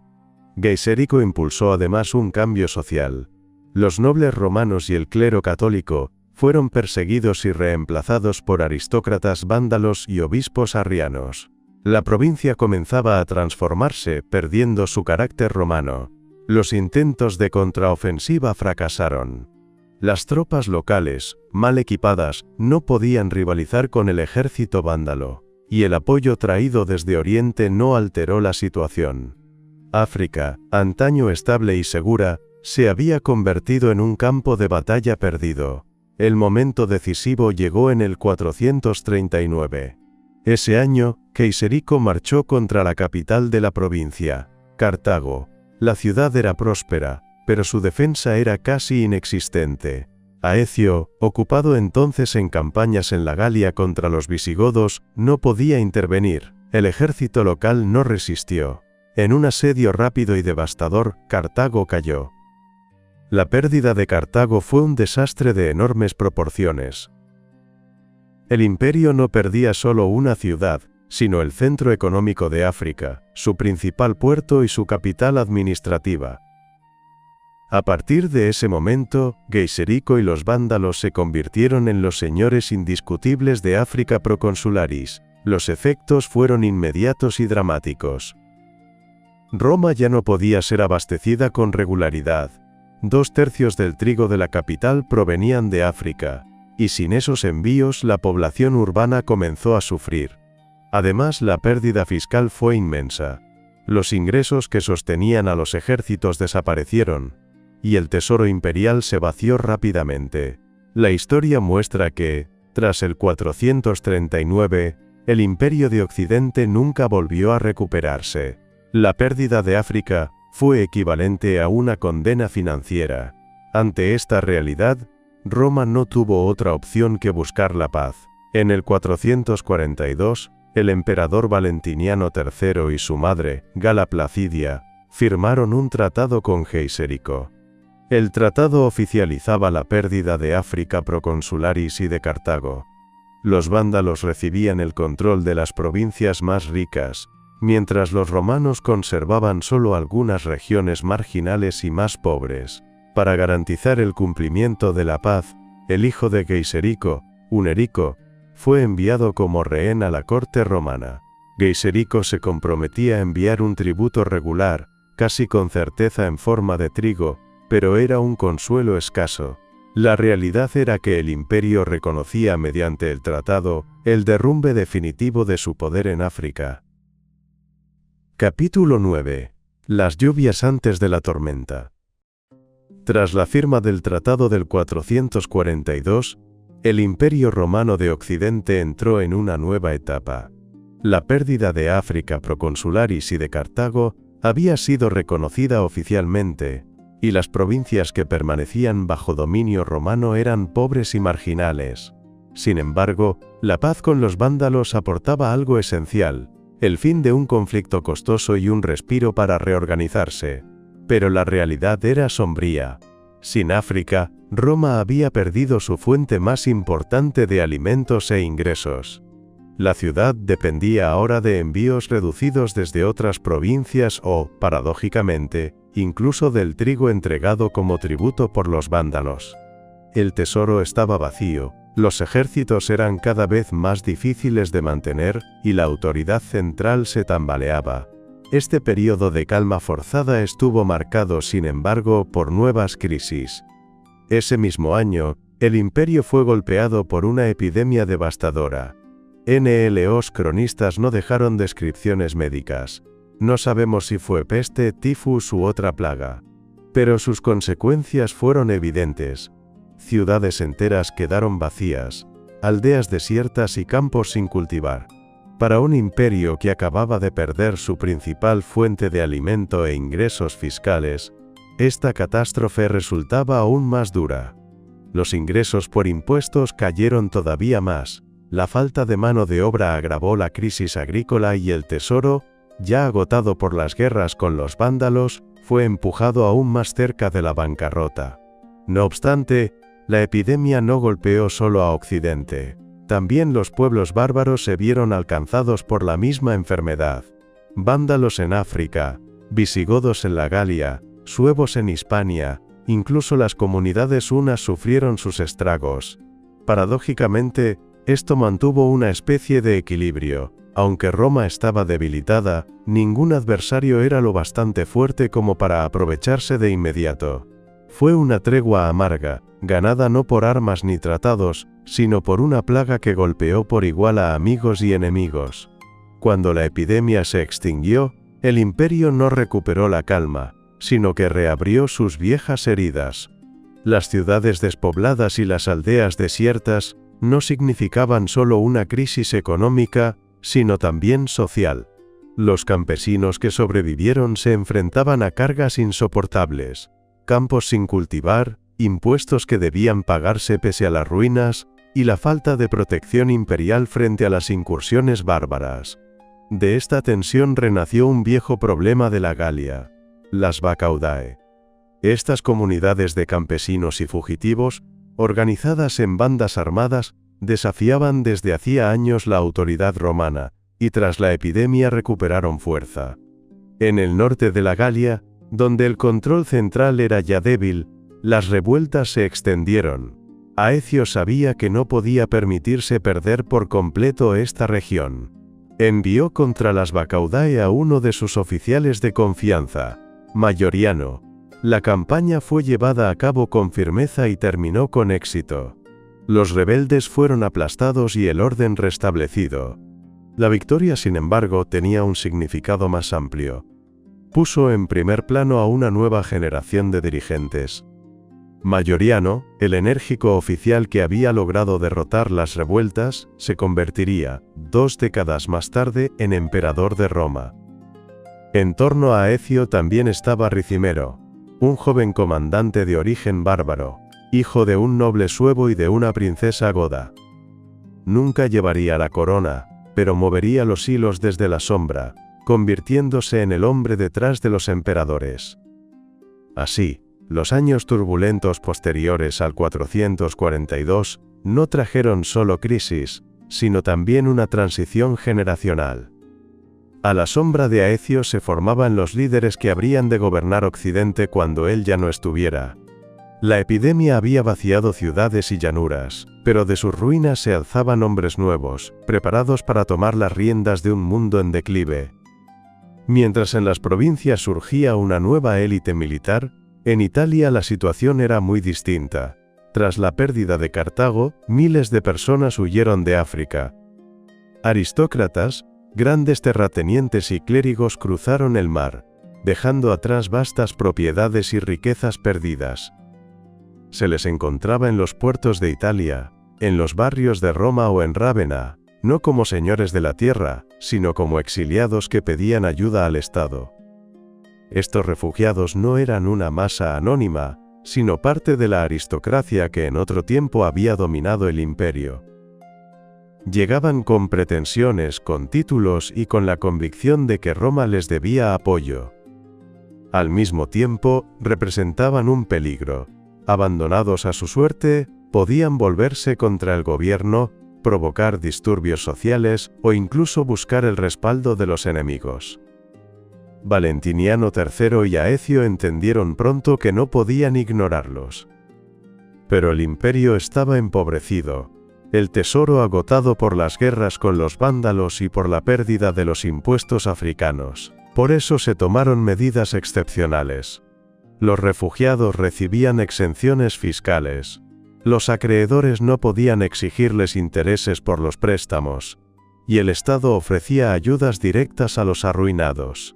Geiserico impulsó además un cambio social. Los nobles romanos y el clero católico fueron perseguidos y reemplazados por aristócratas vándalos y obispos arrianos. La provincia comenzaba a transformarse, perdiendo su carácter romano. Los intentos de contraofensiva fracasaron. Las tropas locales, mal equipadas, no podían rivalizar con el ejército vándalo. y el apoyo traído desde Oriente no alteró la situación. África, antaño estable y segura, se había convertido en un campo de batalla perdido. El momento decisivo llegó en el 439. Ese año, Keiserico marchó contra la capital de la provincia, Cartago. La ciudad era próspera, pero su defensa era casi inexistente. Aecio, ocupado entonces en campañas en la Galia contra los visigodos, no podía intervenir. El ejército local no resistió. En un asedio rápido y devastador, Cartago cayó. La pérdida de Cartago fue un desastre de enormes proporciones. El imperio no perdía solo una ciudad, sino el centro económico de África, su principal puerto y su capital administrativa. A partir de ese momento, Geiserico y los vándalos se convirtieron en los señores indiscutibles de África Proconsularis. Los efectos fueron inmediatos y dramáticos. Roma ya no podía ser abastecida con regularidad. 2/3 del trigo de la capital provenían de África, y sin esos envíos la población urbana comenzó a sufrir. Además, la pérdida fiscal fue inmensa. Los ingresos que sostenían a los ejércitos desaparecieron, y el tesoro imperial se vació rápidamente. La historia muestra que, tras el 439, el Imperio de Occidente nunca volvió a recuperarse. La pérdida de África fue equivalente a una condena financiera. Ante esta realidad, Roma no tuvo otra opción que buscar la paz. En el 442, el emperador Valentiniano III y su madre, Gala Placidia, firmaron un tratado con Geiserico. El tratado oficializaba la pérdida de África Proconsularis y de Cartago. Los vándalos recibían el control de las provincias más ricas, mientras los romanos conservaban solo algunas regiones marginales y más pobres. Para garantizar el cumplimiento de la paz, el hijo de Geiserico, Hunerico, fue enviado como rehén a la corte romana. Geiserico se comprometía a enviar un tributo regular, casi con certeza en forma de trigo, pero era un consuelo escaso. La realidad era que el imperio reconocía mediante el tratado el derrumbe definitivo de su poder en África. Capítulo 9. Las lluvias antes de la tormenta. Tras la firma del tratado del 442, el Imperio Romano de Occidente entró en una nueva etapa. La pérdida de África Proconsularis y de Cartago había sido reconocida oficialmente, y las provincias que permanecían bajo dominio romano eran pobres y marginales. Sin embargo, la paz con los vándalos aportaba algo esencial: el fin de un conflicto costoso y un respiro para reorganizarse. Pero la realidad era sombría. Sin África, Roma había perdido su fuente más importante de alimentos e ingresos. La ciudad dependía ahora de envíos reducidos desde otras provincias o, paradójicamente, incluso del trigo entregado como tributo por los vándalos. El tesoro estaba vacío, los ejércitos eran cada vez más difíciles de mantener, y la autoridad central se tambaleaba. Este periodo de calma forzada estuvo marcado, sin embargo, por nuevas crisis. Ese mismo año, el imperio fue golpeado por una epidemia devastadora. Los cronistas no dejaron descripciones médicas. No sabemos si fue peste, tifus u otra plaga. Pero sus consecuencias fueron evidentes. Ciudades enteras quedaron vacías, aldeas desiertas y campos sin cultivar. Para un imperio que acababa de perder su principal fuente de alimento e ingresos fiscales, esta catástrofe resultaba aún más dura. Los ingresos por impuestos cayeron todavía más, la falta de mano de obra agravó la crisis agrícola y el tesoro, ya agotado por las guerras con los vándalos, fue empujado aún más cerca de la bancarrota. No obstante, la epidemia no golpeó solo a Occidente. También los pueblos bárbaros se vieron alcanzados por la misma enfermedad. Vándalos en África, visigodos en la Galia, suevos en Hispania, incluso las comunidades hunas sufrieron sus estragos. Paradójicamente, esto mantuvo una especie de equilibrio. Aunque Roma estaba debilitada, ningún adversario era lo bastante fuerte como para aprovecharse de inmediato. Fue una tregua amarga, ganada no por armas ni tratados, sino por una plaga que golpeó por igual a amigos y enemigos. Cuando la epidemia se extinguió, el imperio no recuperó la calma, sino que reabrió sus viejas heridas. Las ciudades despobladas y las aldeas desiertas no significaban solo una crisis económica, sino también social. Los campesinos que sobrevivieron se enfrentaban a cargas insoportables, campos sin cultivar, impuestos que debían pagarse pese a las ruinas, y la falta de protección imperial frente a las incursiones bárbaras. De esta tensión renació un viejo problema de la Galia: las Vacaudae. Estas comunidades de campesinos y fugitivos, organizadas en bandas armadas, desafiaban desde hacía años la autoridad romana, y tras la epidemia recuperaron fuerza. En el norte de la Galia, donde el control central era ya débil, las revueltas se extendieron. Aecio sabía que no podía permitirse perder por completo esta región. Envió contra las Vacaudae a uno de sus oficiales de confianza, Mayoriano. La campaña fue llevada a cabo con firmeza y terminó con éxito. Los rebeldes fueron aplastados y el orden restablecido. La victoria, sin embargo, tenía un significado más amplio. Puso en primer plano a una nueva generación de dirigentes. Mayoriano, el enérgico oficial que había logrado derrotar las revueltas, se convertiría, 2 décadas más tarde, en emperador de Roma. En torno a Aecio también estaba Ricimero, un joven comandante de origen bárbaro, hijo de un noble suevo y de una princesa goda. Nunca llevaría la corona, pero movería los hilos desde la sombra, convirtiéndose en el hombre detrás de los emperadores. Así, los años turbulentos posteriores al 442 no trajeron solo crisis, sino también una transición generacional. A la sombra de Aecio se formaban los líderes que habrían de gobernar Occidente cuando él ya no estuviera. La epidemia había vaciado ciudades y llanuras, pero de sus ruinas se alzaban hombres nuevos, preparados para tomar las riendas de un mundo en declive. Mientras en las provincias surgía una nueva élite militar, en Italia la situación era muy distinta. Tras la pérdida de Cartago, miles de personas huyeron de África. Aristócratas, grandes terratenientes y clérigos cruzaron el mar, dejando atrás vastas propiedades y riquezas perdidas. Se les encontraba en los puertos de Italia, en los barrios de Roma o en Rávena, no como señores de la tierra, sino como exiliados que pedían ayuda al Estado. Estos refugiados no eran una masa anónima, sino parte de la aristocracia que en otro tiempo había dominado el imperio. Llegaban con pretensiones, con títulos y con la convicción de que Roma les debía apoyo. Al mismo tiempo, representaban un peligro. Abandonados a su suerte, podían volverse contra el gobierno, provocar disturbios sociales o incluso buscar el respaldo de los enemigos. Valentiniano III y Aecio entendieron pronto que no podían ignorarlos. Pero el imperio estaba empobrecido, el tesoro agotado por las guerras con los vándalos y por la pérdida de los impuestos africanos. Por eso se tomaron medidas excepcionales. Los refugiados recibían exenciones fiscales. Los acreedores no podían exigirles intereses por los préstamos. Y el Estado ofrecía ayudas directas a los arruinados.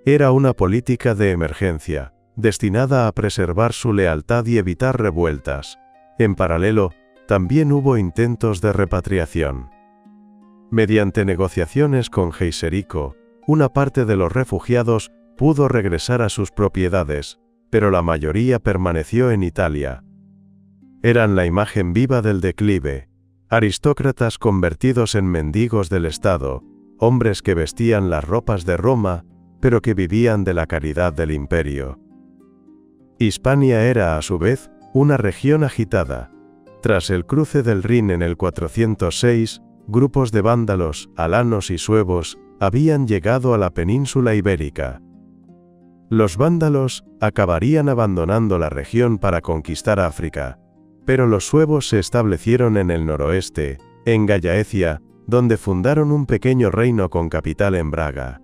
Era una política de emergencia, destinada a preservar su lealtad y evitar revueltas. En paralelo, también hubo intentos de repatriación. Mediante negociaciones con Geiserico, una parte de los refugiados pudo regresar a sus propiedades, pero la mayoría permaneció en Italia. Eran la imagen viva del declive, aristócratas convertidos en mendigos del Estado, hombres que vestían las ropas de Roma, pero que vivían de la caridad del imperio. Hispania era, a su vez, una región agitada. Tras el cruce del Rin en el 406, grupos de vándalos, alanos y suevos, habían llegado a la península ibérica. Los vándalos acabarían abandonando la región para conquistar África, pero los suevos se establecieron en el noroeste, en Gallaecia, donde fundaron un pequeño reino con capital en Braga.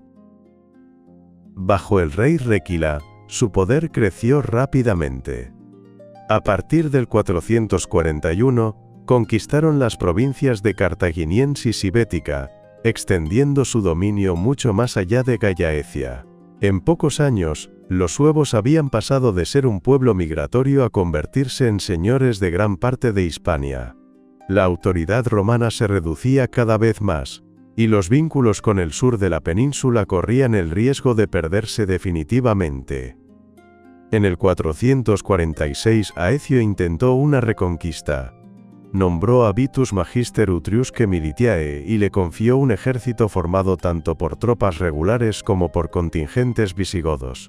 Bajo el rey Réquila, su poder creció rápidamente. A partir del 441, conquistaron las provincias de Cartaginiensis y Bética, extendiendo su dominio mucho más allá de Gallaecia. En pocos años, los suevos habían pasado de ser un pueblo migratorio a convertirse en señores de gran parte de Hispania. La autoridad romana se reducía cada vez más, y los vínculos con el sur de la península corrían el riesgo de perderse definitivamente. En el 446 Aecio intentó una reconquista. Nombró a Vitus Magister Utriusque Militiae y le confió un ejército formado tanto por tropas regulares como por contingentes visigodos.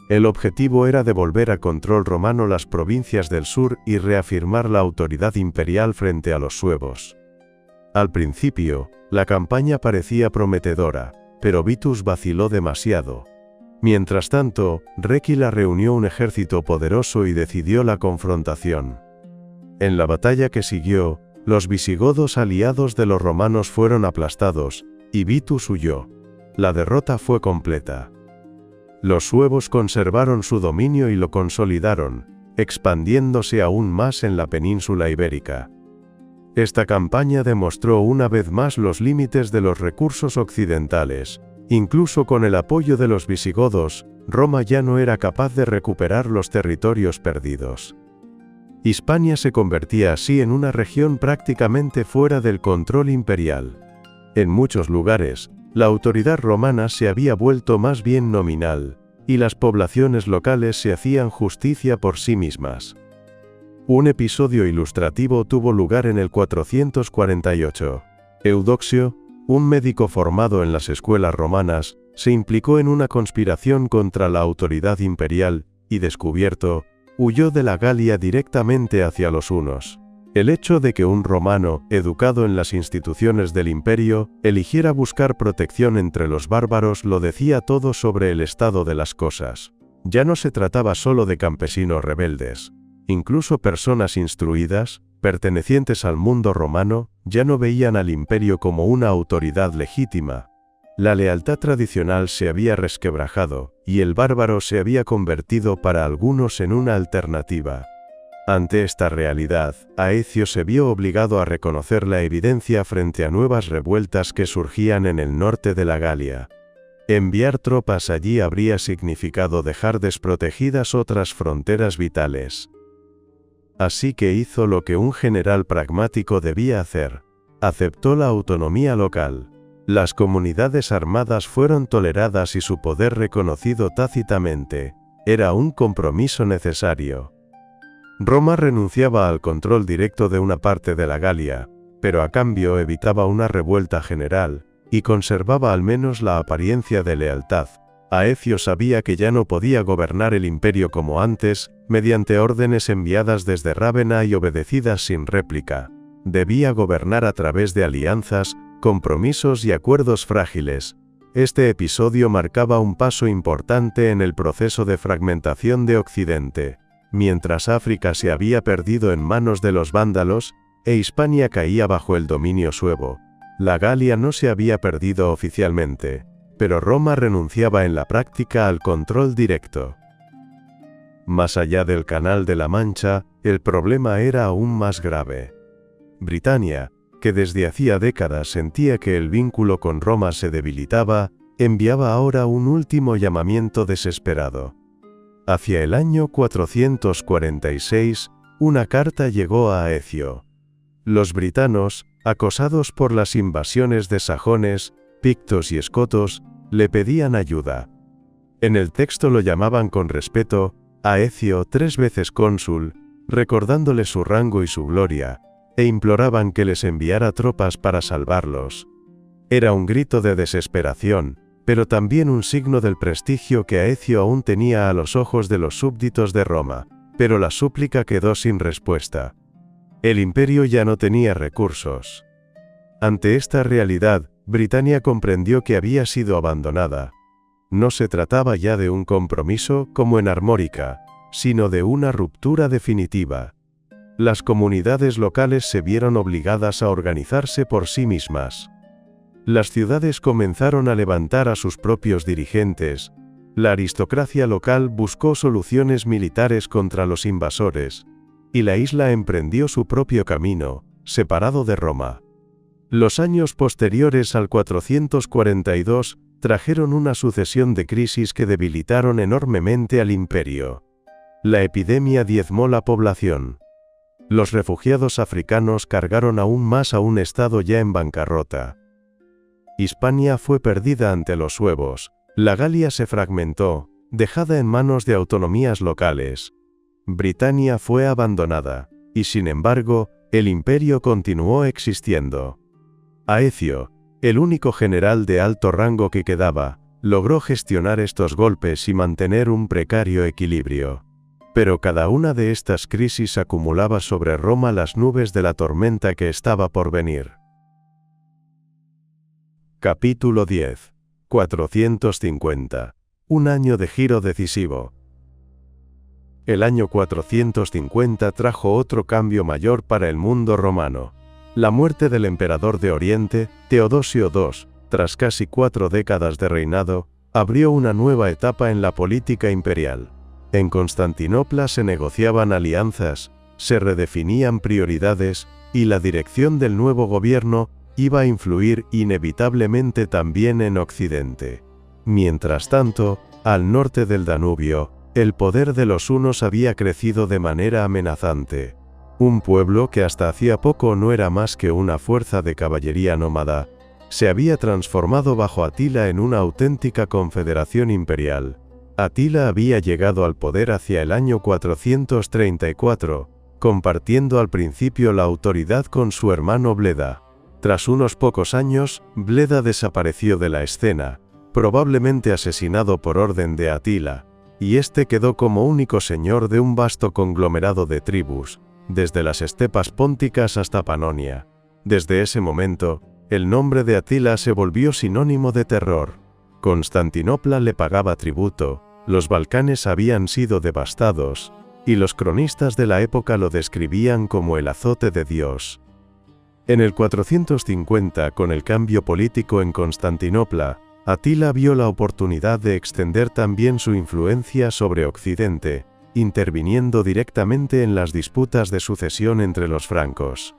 El objetivo era devolver a control romano las provincias del sur y reafirmar la autoridad imperial frente a los suevos. Al principio, la campaña parecía prometedora, pero Vitus vaciló demasiado. Mientras tanto, Réquila reunió un ejército poderoso y decidió la confrontación. En la batalla que siguió, los visigodos aliados de los romanos fueron aplastados, y Vitus huyó. La derrota fue completa. Los suevos conservaron su dominio y lo consolidaron, expandiéndose aún más en la península ibérica. Esta campaña demostró una vez más los límites de los recursos occidentales. Incluso con el apoyo de los visigodos, Roma ya no era capaz de recuperar los territorios perdidos. Hispania se convertía así en una región prácticamente fuera del control imperial. En muchos lugares, la autoridad romana se había vuelto más bien nominal, y las poblaciones locales se hacían justicia por sí mismas. Un episodio ilustrativo tuvo lugar en el 448. Eudoxio, un médico formado en las escuelas romanas, se implicó en una conspiración contra la autoridad imperial, y descubierto, huyó de la Galia directamente hacia los hunos. El hecho de que un romano, educado en las instituciones del imperio, eligiera buscar protección entre los bárbaros lo decía todo sobre el estado de las cosas. Ya no se trataba solo de campesinos rebeldes. Incluso personas instruidas, pertenecientes al mundo romano, ya no veían al imperio como una autoridad legítima. La lealtad tradicional se había resquebrajado, y el bárbaro se había convertido para algunos en una alternativa. Ante esta realidad, Aecio se vio obligado a reconocer la evidencia frente a nuevas revueltas que surgían en el norte de la Galia. Enviar tropas allí habría significado dejar desprotegidas otras fronteras vitales. Así que hizo lo que un general pragmático debía hacer. Aceptó la autonomía local. Las comunidades armadas fueron toleradas y su poder reconocido tácitamente. Era un compromiso necesario. Roma renunciaba al control directo de una parte de la Galia, pero a cambio evitaba una revuelta general, y conservaba al menos la apariencia de lealtad. Aecio sabía que ya no podía gobernar el imperio como antes, mediante órdenes enviadas desde Rávena y obedecidas sin réplica. Debía gobernar a través de alianzas, compromisos y acuerdos frágiles. Este episodio marcaba un paso importante en el proceso de fragmentación de Occidente. Mientras África se había perdido en manos de los vándalos, e Hispania caía bajo el dominio suevo, la Galia no se había perdido oficialmente, pero Roma renunciaba en la práctica al control directo. Más allá del Canal de la Mancha, el problema era aún más grave. Britania, que desde hacía décadas sentía que el vínculo con Roma se debilitaba, enviaba ahora un último llamamiento desesperado. Hacia el año 446, una carta llegó a Aecio. Los britanos, acosados por las invasiones de sajones, pictos y escotos, le pedían ayuda. En el texto lo llamaban con respeto, Aecio 3 veces cónsul, recordándole su rango y su gloria, e imploraban que les enviara tropas para salvarlos. Era un grito de desesperación, pero también un signo del prestigio que Aecio aún tenía a los ojos de los súbditos de Roma, pero la súplica quedó sin respuesta. El imperio ya no tenía recursos. Ante esta realidad, Britania comprendió que había sido abandonada. No se trataba ya de un compromiso, como en Armórica, sino de una ruptura definitiva. Las comunidades locales se vieron obligadas a organizarse por sí mismas. Las ciudades comenzaron a levantar a sus propios dirigentes. La aristocracia local buscó soluciones militares contra los invasores, y la isla emprendió su propio camino, separado de Roma. Los años posteriores al 442 trajeron una sucesión de crisis que debilitaron enormemente al imperio. La epidemia diezmó la población. Los refugiados africanos cargaron aún más a un estado ya en bancarrota. Hispania fue perdida ante los suevos. La Galia se fragmentó, dejada en manos de autonomías locales. Britania fue abandonada, y sin embargo, el imperio continuó existiendo. Aecio, el único general de alto rango que quedaba, logró gestionar estos golpes y mantener un precario equilibrio. Pero cada una de estas crisis acumulaba sobre Roma las nubes de la tormenta que estaba por venir. Capítulo 10. 450. Un año de giro decisivo. El año 450 trajo otro cambio mayor para el mundo romano. La muerte del emperador de Oriente, Teodosio II, tras casi 4 décadas de reinado, abrió una nueva etapa en la política imperial. En Constantinopla se negociaban alianzas, se redefinían prioridades, y la dirección del nuevo gobierno iba a influir inevitablemente también en Occidente. Mientras tanto, al norte del Danubio, el poder de los hunos había crecido de manera amenazante. Un pueblo que hasta hacía poco no era más que una fuerza de caballería nómada, se había transformado bajo Atila en una auténtica confederación imperial. Atila había llegado al poder hacia el año 434, compartiendo al principio la autoridad con su hermano Bleda. Tras unos pocos años, Bleda desapareció de la escena, probablemente asesinado por orden de Atila, y este quedó como único señor de un vasto conglomerado de tribus, desde las estepas pónticas hasta Panonia. Desde ese momento, el nombre de Atila se volvió sinónimo de terror. Constantinopla le pagaba tributo, los Balcanes habían sido devastados, y los cronistas de la época lo describían como el azote de Dios. En el 450, con el cambio político en Constantinopla, Atila vio la oportunidad de extender también su influencia sobre Occidente, interviniendo directamente en las disputas de sucesión entre los francos.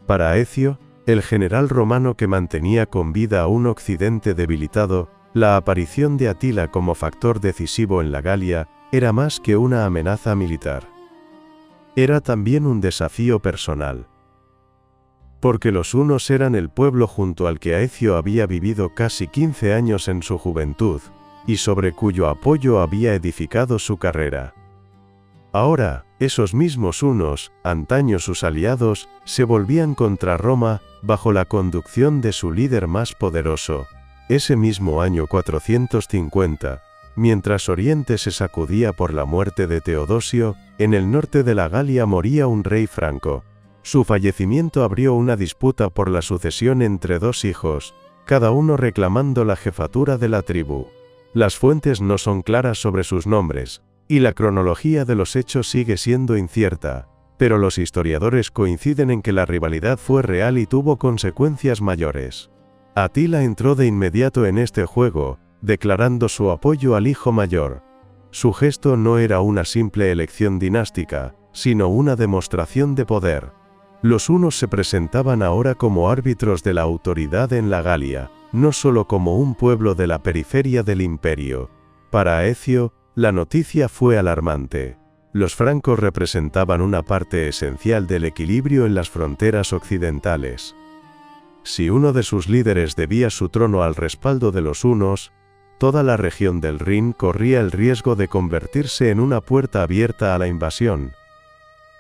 Para Aecio, el general romano que mantenía con vida a un Occidente debilitado, la aparición de Atila como factor decisivo en la Galia era más que una amenaza militar. Era también un desafío personal. Porque los hunos eran el pueblo junto al que Aecio había vivido casi 15 años en su juventud, y sobre cuyo apoyo había edificado su carrera. Ahora, esos mismos hunos, antaño sus aliados, se volvían contra Roma, bajo la conducción de su líder más poderoso. Ese mismo año 450, mientras Oriente se sacudía por la muerte de Teodosio, en el norte de la Galia moría un rey franco. Su fallecimiento abrió una disputa por la sucesión entre dos hijos, cada uno reclamando la jefatura de la tribu. Las fuentes no son claras sobre sus nombres, y la cronología de los hechos sigue siendo incierta, pero los historiadores coinciden en que la rivalidad fue real y tuvo consecuencias mayores. Atila entró de inmediato en este juego, declarando su apoyo al hijo mayor. Su gesto no era una simple elección dinástica, sino una demostración de poder. Los hunos se presentaban ahora como árbitros de la autoridad en la Galia, no solo como un pueblo de la periferia del imperio. Para Aecio, la noticia fue alarmante. Los francos representaban una parte esencial del equilibrio en las fronteras occidentales. Si uno de sus líderes debía su trono al respaldo de los hunos, toda la región del Rin corría el riesgo de convertirse en una puerta abierta a la invasión.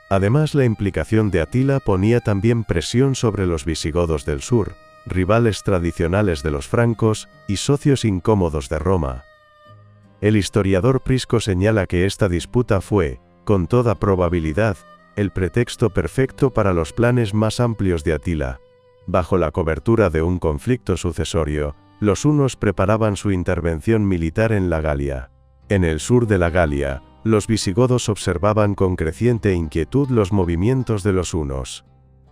Además, la implicación de Atila ponía también presión sobre los visigodos del sur, rivales tradicionales de los francos y socios incómodos de Roma. El historiador Prisco señala que esta disputa fue, con toda probabilidad, el pretexto perfecto para los planes más amplios de Atila. Bajo la cobertura de un conflicto sucesorio, los hunos preparaban su intervención militar en la Galia. En el sur de la Galia, los visigodos observaban con creciente inquietud los movimientos de los hunos.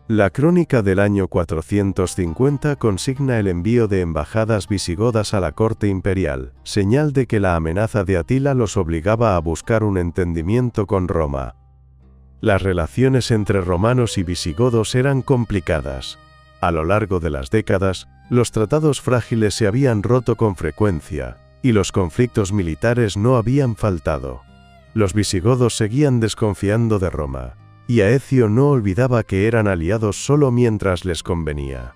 La crónica del año 450 consigna el envío de embajadas visigodas a la corte imperial, señal de que la amenaza de Atila los obligaba a buscar un entendimiento con Roma. Las relaciones entre romanos y visigodos eran complicadas. A lo largo de las décadas, los tratados frágiles se habían roto con frecuencia, y los conflictos militares no habían faltado. Los visigodos seguían desconfiando de Roma, y Aecio no olvidaba que eran aliados solo mientras les convenía.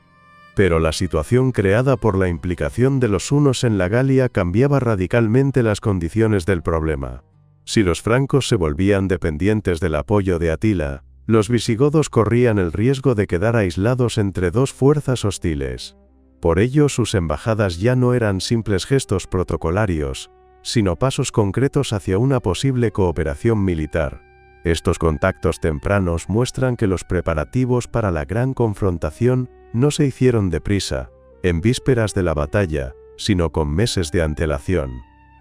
Pero la situación creada por la implicación de los hunos en la Galia cambiaba radicalmente las condiciones del problema. Si los francos se volvían dependientes del apoyo de Atila, los visigodos corrían el riesgo de quedar aislados entre dos fuerzas hostiles. Por ello, sus embajadas ya no eran simples gestos protocolarios, sino pasos concretos hacia una posible cooperación militar. Estos contactos tempranos muestran que los preparativos para la gran confrontación no se hicieron deprisa, en vísperas de la batalla, sino con meses de antelación.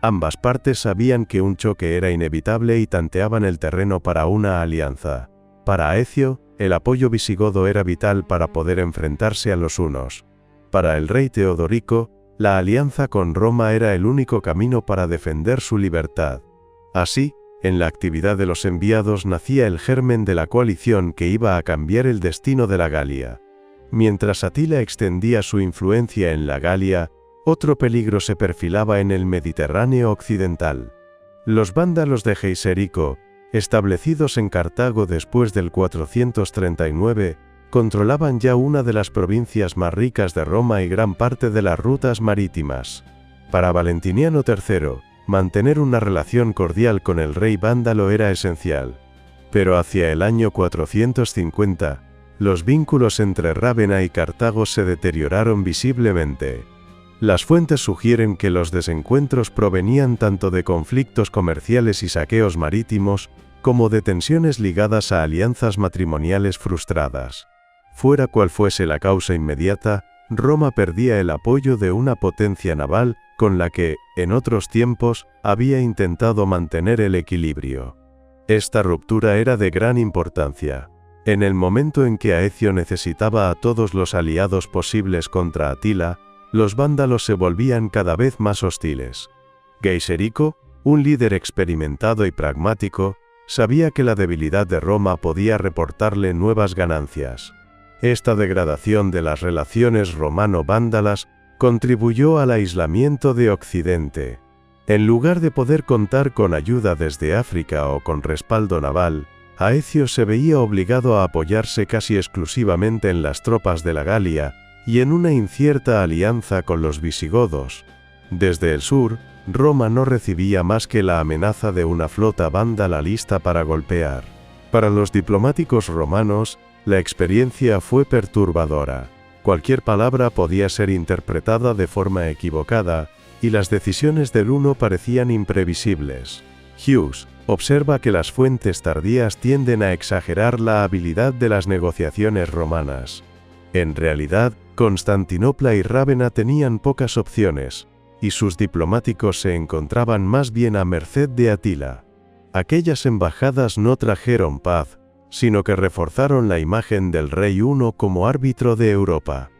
Ambas partes sabían que un choque era inevitable y tanteaban el terreno para una alianza. Para Aecio, el apoyo visigodo era vital para poder enfrentarse a los hunos. Para el rey Teodorico, la alianza con Roma era el único camino para defender su libertad. Así, en la actividad de los enviados nacía el germen de la coalición que iba a cambiar el destino de la Galia. Mientras Atila extendía su influencia en la Galia, otro peligro se perfilaba en el Mediterráneo occidental. Los vándalos de Geiserico, establecidos en Cartago después del 439, controlaban ya una de las provincias más ricas de Roma y gran parte de las rutas marítimas. Para Valentiniano III, mantener una relación cordial con el rey vándalo era esencial. Pero hacia el año 450, los vínculos entre Rávena y Cartago se deterioraron visiblemente. Las fuentes sugieren que los desencuentros provenían tanto de conflictos comerciales y saqueos marítimos, como de tensiones ligadas a alianzas matrimoniales frustradas. Fuera cual fuese la causa inmediata, Roma perdía el apoyo de una potencia naval con la que, en otros tiempos, había intentado mantener el equilibrio. Esta ruptura era de gran importancia. En el momento en que Aecio necesitaba a todos los aliados posibles contra Atila, los vándalos se volvían cada vez más hostiles. Geiserico, un líder experimentado y pragmático, sabía que la debilidad de Roma podía reportarle nuevas ganancias. Esta degradación de las relaciones romano-vándalas contribuyó al aislamiento de Occidente. En lugar de poder contar con ayuda desde África o con respaldo naval, Aecio se veía obligado a apoyarse casi exclusivamente en las tropas de la Galia y en una incierta alianza con los visigodos. Desde el sur, Roma no recibía más que la amenaza de una flota vándala lista para golpear. Para los diplomáticos romanos, la experiencia fue perturbadora. Cualquier palabra podía ser interpretada de forma equivocada, y las decisiones del uno parecían imprevisibles. Hughes observa que las fuentes tardías tienden a exagerar la habilidad de las negociaciones romanas. En realidad, Constantinopla y Rávena tenían pocas opciones, y sus diplomáticos se encontraban más bien a merced de Atila. Aquellas embajadas no trajeron paz, sino que reforzaron la imagen del rey huno como árbitro de Europa.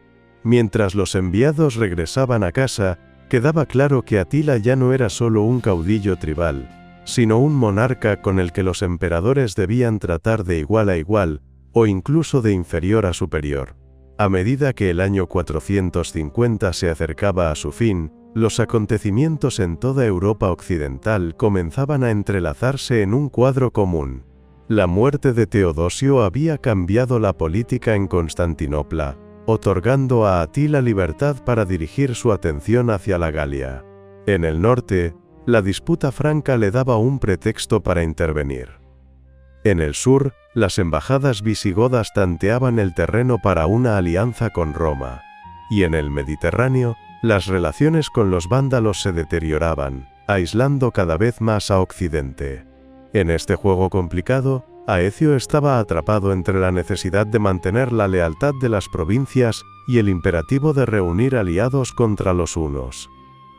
Mientras los enviados regresaban a casa, quedaba claro que Atila ya no era solo un caudillo tribal, sino un monarca con el que los emperadores debían tratar de igual a igual, o incluso de inferior a superior. A medida que el año 450 se acercaba a su fin, los acontecimientos en toda Europa occidental comenzaban a entrelazarse en un cuadro común. La muerte de Teodosio había cambiado la política en Constantinopla, otorgando a Atila libertad para dirigir su atención hacia la Galia. En el norte, la disputa franca le daba un pretexto para intervenir. En el sur, las embajadas visigodas tanteaban el terreno para una alianza con Roma. Y en el Mediterráneo, las relaciones con los vándalos se deterioraban, aislando cada vez más a Occidente. En este juego complicado, Aecio estaba atrapado entre la necesidad de mantener la lealtad de las provincias y el imperativo de reunir aliados contra los hunos.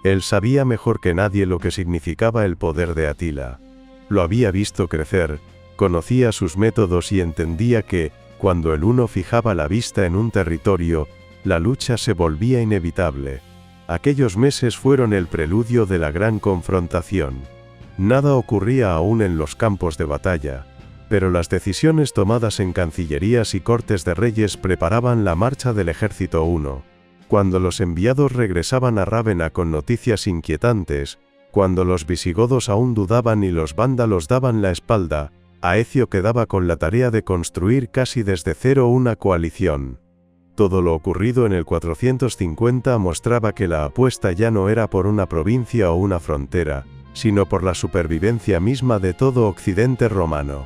Él sabía mejor que nadie lo que significaba el poder de Atila. Lo había visto crecer, conocía sus métodos y entendía que, cuando el huno fijaba la vista en un territorio, la lucha se volvía inevitable. Aquellos meses fueron el preludio de la gran confrontación. Nada ocurría aún en los campos de batalla, pero las decisiones tomadas en cancillerías y cortes de reyes preparaban la marcha del ejército huno. Cuando los enviados regresaban a Rávena con noticias inquietantes, cuando los visigodos aún dudaban y los vándalos daban la espalda, Aecio quedaba con la tarea de construir casi desde cero una coalición. Todo lo ocurrido en el 450 mostraba que la apuesta ya no era por una provincia o una frontera, sino por la supervivencia misma de todo Occidente romano.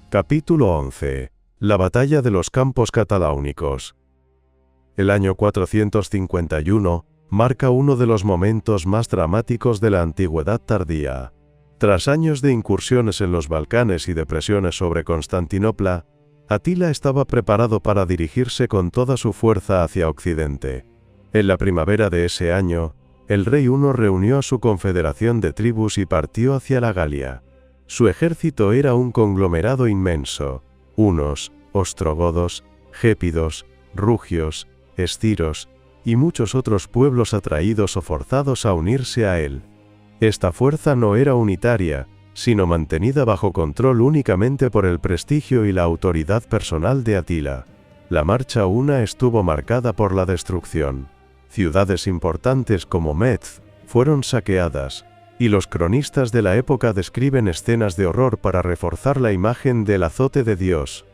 Capítulo 11. La batalla de los campos cataláunicos. El año 451 marca uno de los momentos más dramáticos de la antigüedad tardía. Tras años de incursiones en los Balcanes y de presiones sobre Constantinopla, Atila estaba preparado para dirigirse con toda su fuerza hacia Occidente. En la primavera de ese año, el rey huno reunió a su confederación de tribus y partió hacia la Galia. Su ejército era un conglomerado inmenso: hunos, ostrogodos, gépidos, rugios, esciros, y muchos otros pueblos atraídos o forzados a unirse a él. Esta fuerza no era unitaria, sino mantenida bajo control únicamente por el prestigio y la autoridad personal de Atila. La marcha huna estuvo marcada por la destrucción. Ciudades importantes como Metz fueron saqueadas, y los cronistas de la época describen escenas de horror para reforzar la imagen del azote de Dios.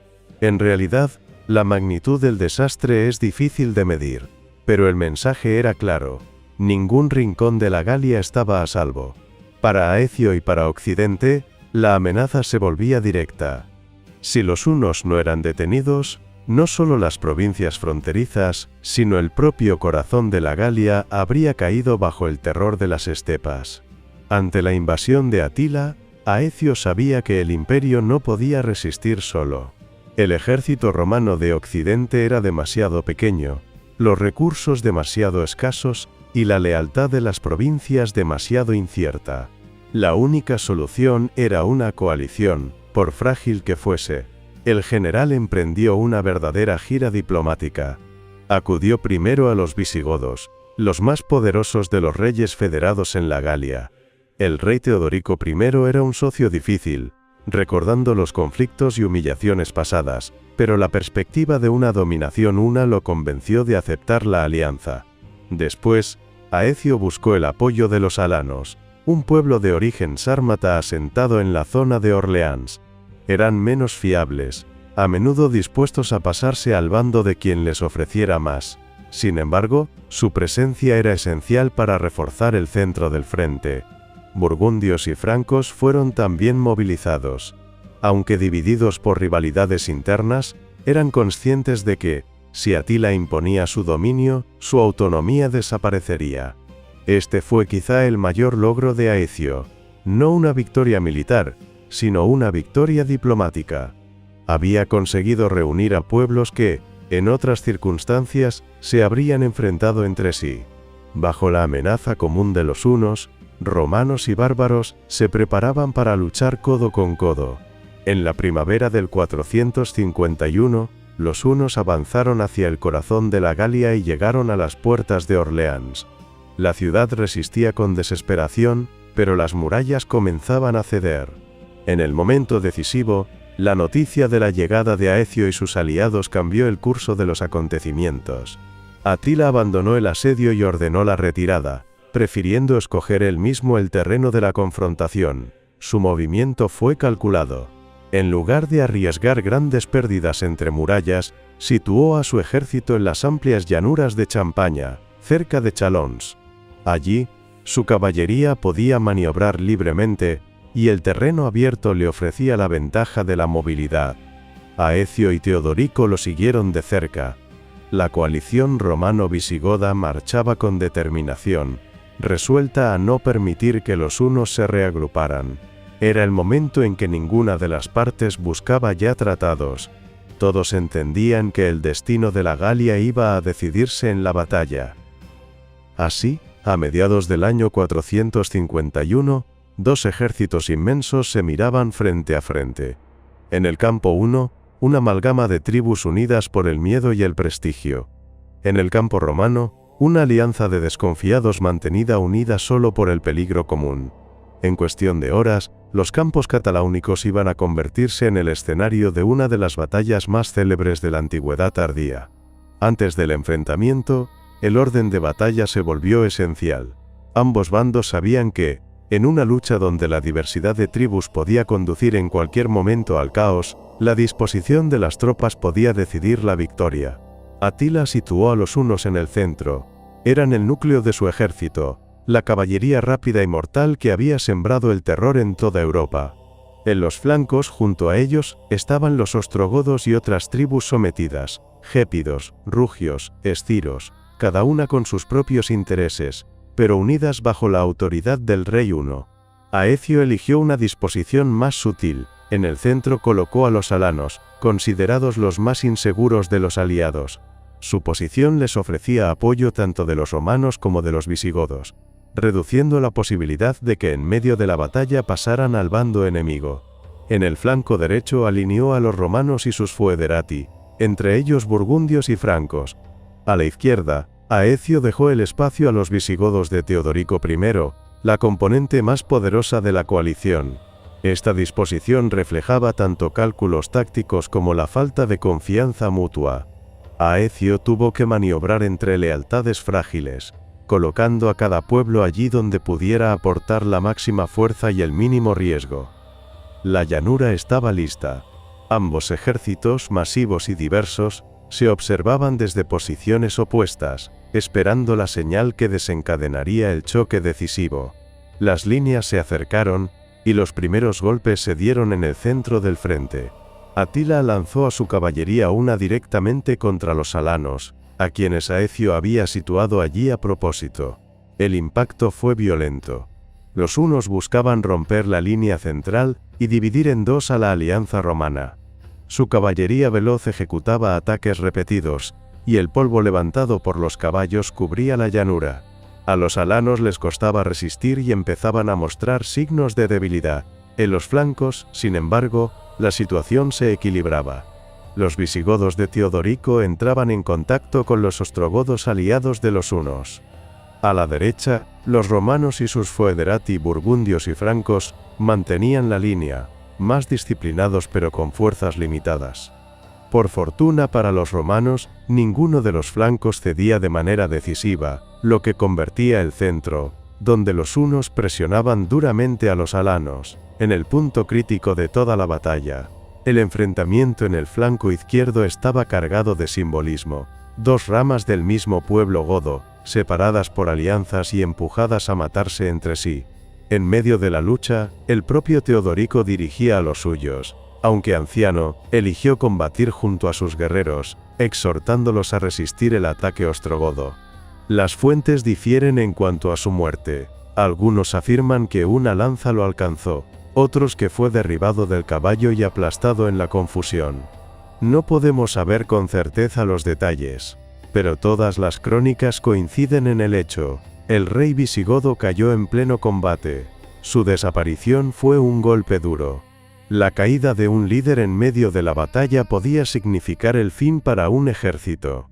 En realidad, la magnitud del desastre es difícil de medir, pero el mensaje era claro: ningún rincón de la Galia estaba a salvo. Para Aecio y para Occidente, la amenaza se volvía directa. Si los hunos no eran detenidos, no solo las provincias fronterizas, sino el propio corazón de la Galia habría caído bajo el terror de las estepas. Ante la invasión de Atila, Aecio sabía que el imperio no podía resistir solo. El ejército romano de Occidente era demasiado pequeño, los recursos demasiado escasos y la lealtad de las provincias demasiado incierta. La única solución era una coalición, por frágil que fuese. El general emprendió una verdadera gira diplomática. Acudió primero a los visigodos, los más poderosos de los reyes federados en la Galia. El rey Teodorico I era un socio difícil, recordando los conflictos y humillaciones pasadas, pero la perspectiva de una dominación huna lo convenció de aceptar la alianza. Después, Aecio buscó el apoyo de los alanos, un pueblo de origen sármata asentado en la zona de Orleans. Eran menos fiables, a menudo dispuestos a pasarse al bando de quien les ofreciera más. Sin embargo, su presencia era esencial para reforzar el centro del frente. Burgundios y francos fueron también movilizados. Aunque divididos por rivalidades internas, eran conscientes de que, si Atila imponía su dominio, su autonomía desaparecería. Este fue quizá el mayor logro de Aecio. No una victoria militar, sino una victoria diplomática. Había conseguido reunir a pueblos que, en otras circunstancias, se habrían enfrentado entre sí. Bajo la amenaza común de los hunos, romanos y bárbaros se preparaban para luchar codo con codo. En la primavera del 451, los hunos avanzaron hacia el corazón de la Galia y llegaron a las puertas de Orleans. La ciudad resistía con desesperación, pero las murallas comenzaban a ceder. En el momento decisivo, la noticia de la llegada de Aecio y sus aliados cambió el curso de los acontecimientos. Atila abandonó el asedio y ordenó la retirada, prefiriendo escoger él mismo el terreno de la confrontación. Su movimiento fue calculado. En lugar de arriesgar grandes pérdidas entre murallas, situó a su ejército en las amplias llanuras de Champaña, cerca de Chalons. Allí, su caballería podía maniobrar libremente, y el terreno abierto le ofrecía la ventaja de la movilidad. Aecio y Teodorico lo siguieron de cerca. La coalición romano-visigoda marchaba con determinación, resuelta a no permitir que los hunos se reagruparan. Era el momento en que ninguna de las partes buscaba ya tratados. Todos entendían que el destino de la Galia iba a decidirse en la batalla. Así, a mediados del año 451, dos ejércitos inmensos se miraban frente a frente. En el campo huno, una amalgama de tribus unidas por el miedo y el prestigio. En el campo romano, una alianza de desconfiados mantenida unida solo por el peligro común. En cuestión de horas, los campos cataláunicos iban a convertirse en el escenario de una de las batallas más célebres de la antigüedad tardía. Antes del enfrentamiento, el orden de batalla se volvió esencial. Ambos bandos sabían que, en una lucha donde la diversidad de tribus podía conducir en cualquier momento al caos, la disposición de las tropas podía decidir la victoria. Atila situó a los hunos en el centro. Eran el núcleo de su ejército, la caballería rápida y mortal que había sembrado el terror en toda Europa. En los flancos, junto a ellos, estaban los ostrogodos y otras tribus sometidas, gépidos, rugios, esciros, cada una con sus propios intereses, pero unidas bajo la autoridad del rey Huno. Aecio eligió una disposición más sutil. En el centro colocó a los alanos, considerados los más inseguros de los aliados. Su posición les ofrecía apoyo tanto de los romanos como de los visigodos, reduciendo la posibilidad de que en medio de la batalla pasaran al bando enemigo. En el flanco derecho alineó a los romanos y sus foederati, entre ellos burgundios y francos. A la izquierda, Aecio dejó el espacio a los visigodos de Teodorico I, la componente más poderosa de la coalición. Esta disposición reflejaba tanto cálculos tácticos como la falta de confianza mutua. Aecio tuvo que maniobrar entre lealtades frágiles, colocando a cada pueblo allí donde pudiera aportar la máxima fuerza y el mínimo riesgo. La llanura estaba lista. Ambos ejércitos, masivos y diversos, se observaban desde posiciones opuestas, esperando la señal que desencadenaría el choque decisivo. Las líneas se acercaron, y los primeros golpes se dieron en el centro del frente. Atila lanzó a su caballería una directamente contra los alanos, a quienes Aecio había situado allí a propósito. El impacto fue violento. Los hunos buscaban romper la línea central y dividir en dos a la alianza romana. Su caballería veloz ejecutaba ataques repetidos, y el polvo levantado por los caballos cubría la llanura. A los alanos les costaba resistir y empezaban a mostrar signos de debilidad. En los flancos, sin embargo, la situación se equilibraba. Los visigodos de Teodorico entraban en contacto con los ostrogodos aliados de los hunos. A la derecha, los romanos y sus foederati burgundios y francos mantenían la línea, más disciplinados pero con fuerzas limitadas. Por fortuna para los romanos, ninguno de los flancos cedía de manera decisiva, lo que convertía el centro, donde los hunos presionaban duramente a los alanos, en el punto crítico de toda la batalla. El enfrentamiento en el flanco izquierdo estaba cargado de simbolismo. Dos ramas del mismo pueblo godo, separadas por alianzas y empujadas a matarse entre sí. En medio de la lucha, el propio Teodorico dirigía a los suyos. Aunque anciano, eligió combatir junto a sus guerreros, exhortándolos a resistir el ataque ostrogodo. Las fuentes difieren en cuanto a su muerte. Algunos afirman que una lanza lo alcanzó, otros que fue derribado del caballo y aplastado en la confusión. No podemos saber con certeza los detalles, pero todas las crónicas coinciden en el hecho. El rey visigodo cayó en pleno combate. Su desaparición fue un golpe duro. La caída de un líder en medio de la batalla podía significar el fin para un ejército.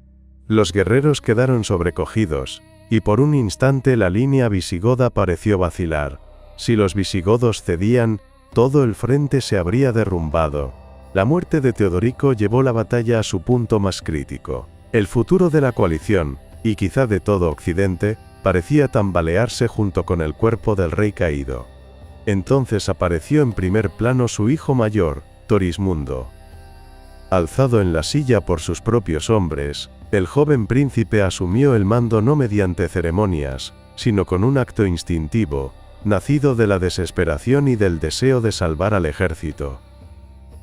Los guerreros quedaron sobrecogidos, y por un instante la línea visigoda pareció vacilar. Si los visigodos cedían, todo el frente se habría derrumbado. La muerte de Teodorico llevó la batalla a su punto más crítico. El futuro de la coalición, y quizá de todo Occidente, parecía tambalearse junto con el cuerpo del rey caído. Entonces apareció en primer plano su hijo mayor, Torismundo. Alzado en la silla por sus propios hombres, el joven príncipe asumió el mando no mediante ceremonias, sino con un acto instintivo, nacido de la desesperación y del deseo de salvar al ejército.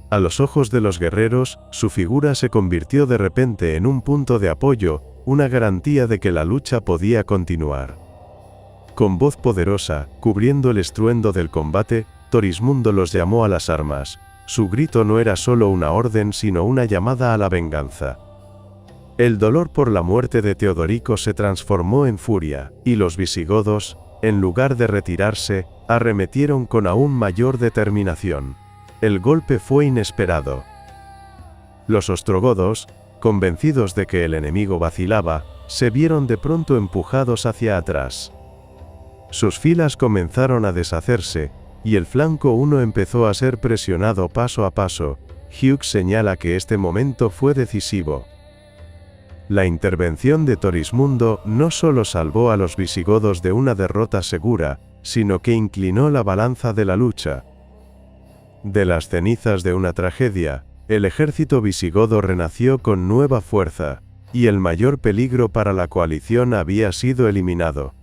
A los ojos de los guerreros, su figura se convirtió de repente en un punto de apoyo, una garantía de que la lucha podía continuar. Con voz poderosa, cubriendo el estruendo del combate, Torismundo los llamó a las armas. Su grito no era solo una orden sino una llamada a la venganza. El dolor por la muerte de Teodorico se transformó en furia, y los visigodos, en lugar de retirarse, arremetieron con aún mayor determinación. El golpe fue inesperado. Los ostrogodos, convencidos de que el enemigo vacilaba, se vieron de pronto empujados hacia atrás. Sus filas comenzaron a deshacerse, y el flanco 1 empezó a ser presionado paso a paso. Hughes señala que este momento fue decisivo. La intervención de Torismundo no solo salvó a los visigodos de una derrota segura, sino que inclinó la balanza de la lucha. De las cenizas de una tragedia, el ejército visigodo renació con nueva fuerza, y el mayor peligro para la coalición había sido eliminado.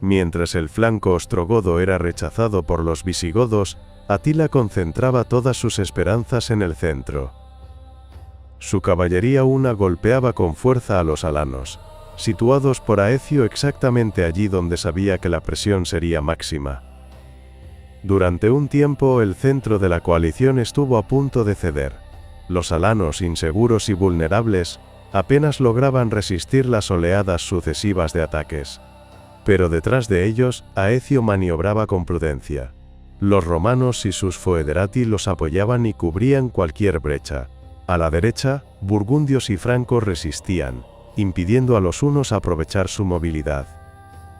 Mientras el flanco ostrogodo era rechazado por los visigodos, Atila concentraba todas sus esperanzas en el centro. Su caballería una golpeaba con fuerza a los alanos, situados por Aecio exactamente allí donde sabía que la presión sería máxima. Durante un tiempo el centro de la coalición estuvo a punto de ceder. Los alanos, inseguros y vulnerables, apenas lograban resistir las oleadas sucesivas de ataques. Pero detrás de ellos, Aecio maniobraba con prudencia. Los romanos y sus foederati los apoyaban y cubrían cualquier brecha. A la derecha, burgundios y francos resistían, impidiendo a los hunos aprovechar su movilidad.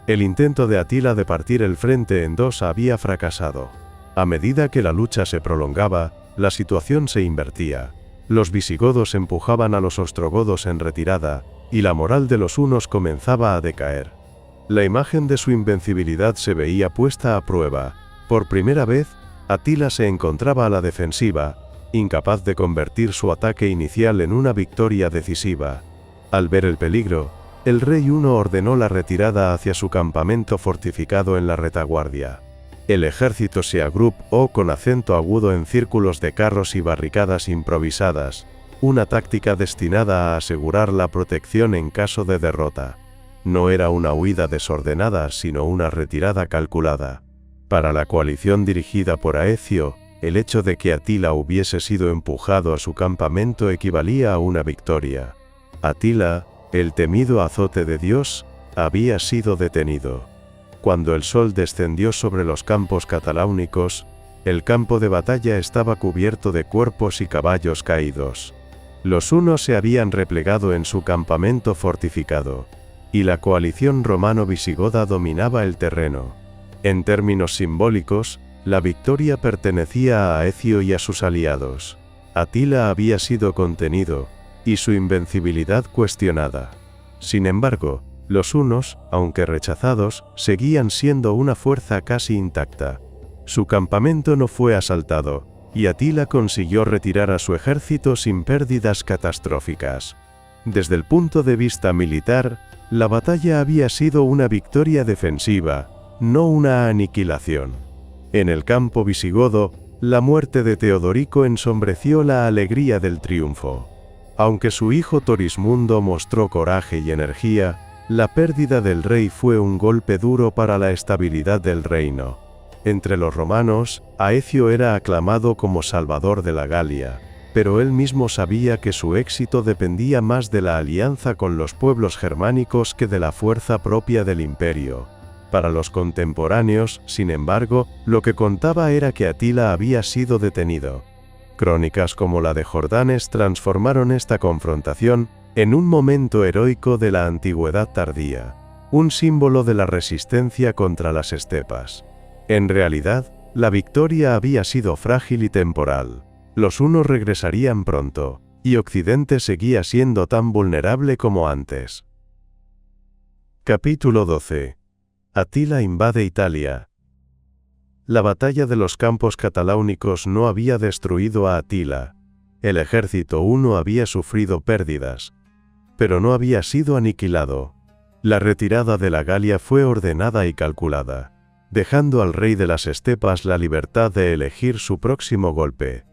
El intento de Atila de partir el frente en dos había fracasado. A medida que la lucha se prolongaba, la situación se invertía. Los visigodos empujaban a los ostrogodos en retirada, y la moral de los hunos comenzaba a decaer. La imagen de su invencibilidad se veía puesta a prueba. Por primera vez, Atila se encontraba a la defensiva, incapaz de convertir su ataque inicial en una victoria decisiva. Al ver el peligro, el rey huno ordenó la retirada hacia su campamento fortificado en la retaguardia. El ejército se agrupó con acento agudo en círculos de carros y barricadas improvisadas, una táctica destinada a asegurar la protección en caso de derrota. No era una huida desordenada, sino una retirada calculada. Para la coalición dirigida por Aecio, el hecho de que Atila hubiese sido empujado a su campamento equivalía a una victoria. Atila, el temido azote de Dios, había sido detenido. Cuando el sol descendió sobre los campos cataláunicos, el campo de batalla estaba cubierto de cuerpos y caballos caídos. Los hunos se habían replegado en su campamento fortificado, y la coalición romano-visigoda dominaba el terreno. En términos simbólicos, la victoria pertenecía a Aecio y a sus aliados. Atila había sido contenido, y su invencibilidad cuestionada. Sin embargo, los hunos, aunque rechazados, seguían siendo una fuerza casi intacta. Su campamento no fue asaltado, y Atila consiguió retirar a su ejército sin pérdidas catastróficas. Desde el punto de vista militar, la batalla había sido una victoria defensiva, no una aniquilación. En el campo visigodo, la muerte de Teodorico ensombreció la alegría del triunfo. Aunque su hijo Torismundo mostró coraje y energía, la pérdida del rey fue un golpe duro para la estabilidad del reino. Entre los romanos, Aecio era aclamado como salvador de la Galia, pero él mismo sabía que su éxito dependía más de la alianza con los pueblos germánicos que de la fuerza propia del imperio. Para los contemporáneos, sin embargo, lo que contaba era que Atila había sido detenido. Crónicas como la de Jordanes transformaron esta confrontación en un momento heroico de la antigüedad tardía, un símbolo de la resistencia contra las estepas. En realidad, la victoria había sido frágil y temporal. Los hunos regresarían pronto, y Occidente seguía siendo tan vulnerable como antes. Capítulo 12. Atila invade Italia. La batalla de los campos cataláunicos no había destruido a Atila. El ejército huno había sufrido pérdidas, pero no había sido aniquilado. La retirada de la Galia fue ordenada y calculada, dejando al rey de las estepas la libertad de elegir su próximo golpe.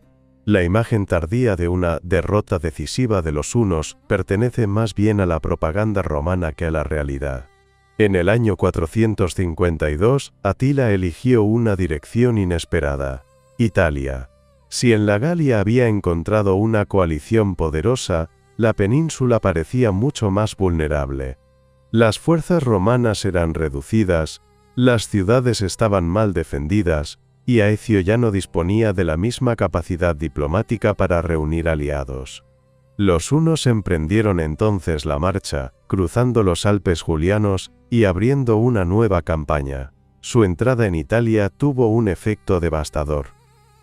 La imagen tardía de una derrota decisiva de los hunos pertenece más bien a la propaganda romana que a la realidad. En el año 452, Atila eligió una dirección inesperada: Italia. Si en la Galia había encontrado una coalición poderosa, la península parecía mucho más vulnerable. Las fuerzas romanas eran reducidas, las ciudades estaban mal defendidas, y Aecio ya no disponía de la misma capacidad diplomática para reunir aliados. Los hunos emprendieron entonces la marcha, cruzando los Alpes julianos y abriendo una nueva campaña. su entrada en Italia tuvo un efecto devastador.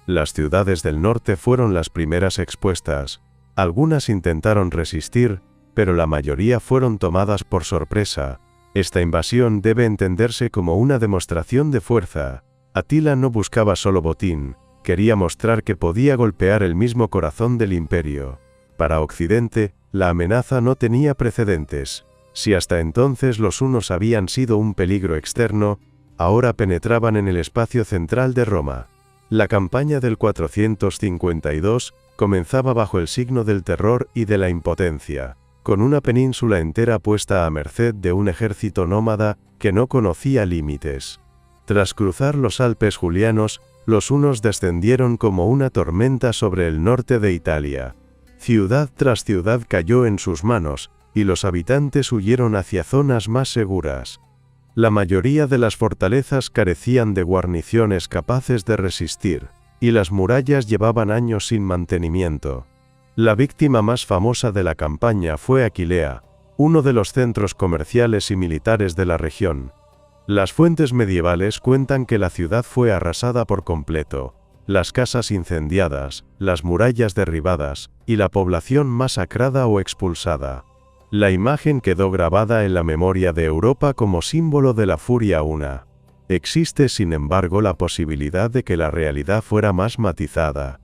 Las ciudades del norte fueron las primeras expuestas. Algunas intentaron resistir, pero la mayoría fueron tomadas por sorpresa. Esta invasión debe entenderse como una demostración de fuerza. Atila no buscaba solo botín, quería mostrar que podía golpear el mismo corazón del imperio. Para Occidente, la amenaza no tenía precedentes. Si hasta entonces los hunos habían sido un peligro externo, ahora penetraban en el espacio central de Roma. La campaña del 452 comenzaba bajo el signo del terror y de la impotencia, con una península entera puesta a merced de un ejército nómada que no conocía límites. Tras cruzar los Alpes Julianos, los hunos descendieron como una tormenta sobre el norte de Italia. Ciudad tras ciudad cayó en sus manos, y los habitantes huyeron hacia zonas más seguras. La mayoría de las fortalezas carecían de guarniciones capaces de resistir, y las murallas llevaban años sin mantenimiento. La víctima más famosa de la campaña fue Aquilea, uno de los centros comerciales y militares de la región. Las fuentes medievales cuentan que la ciudad fue arrasada por completo, las casas incendiadas, las murallas derribadas, y la población masacrada o expulsada. La imagen quedó grabada en la memoria de Europa como símbolo de la furia huna. Existe sin embargo la posibilidad de que la realidad fuera más matizada.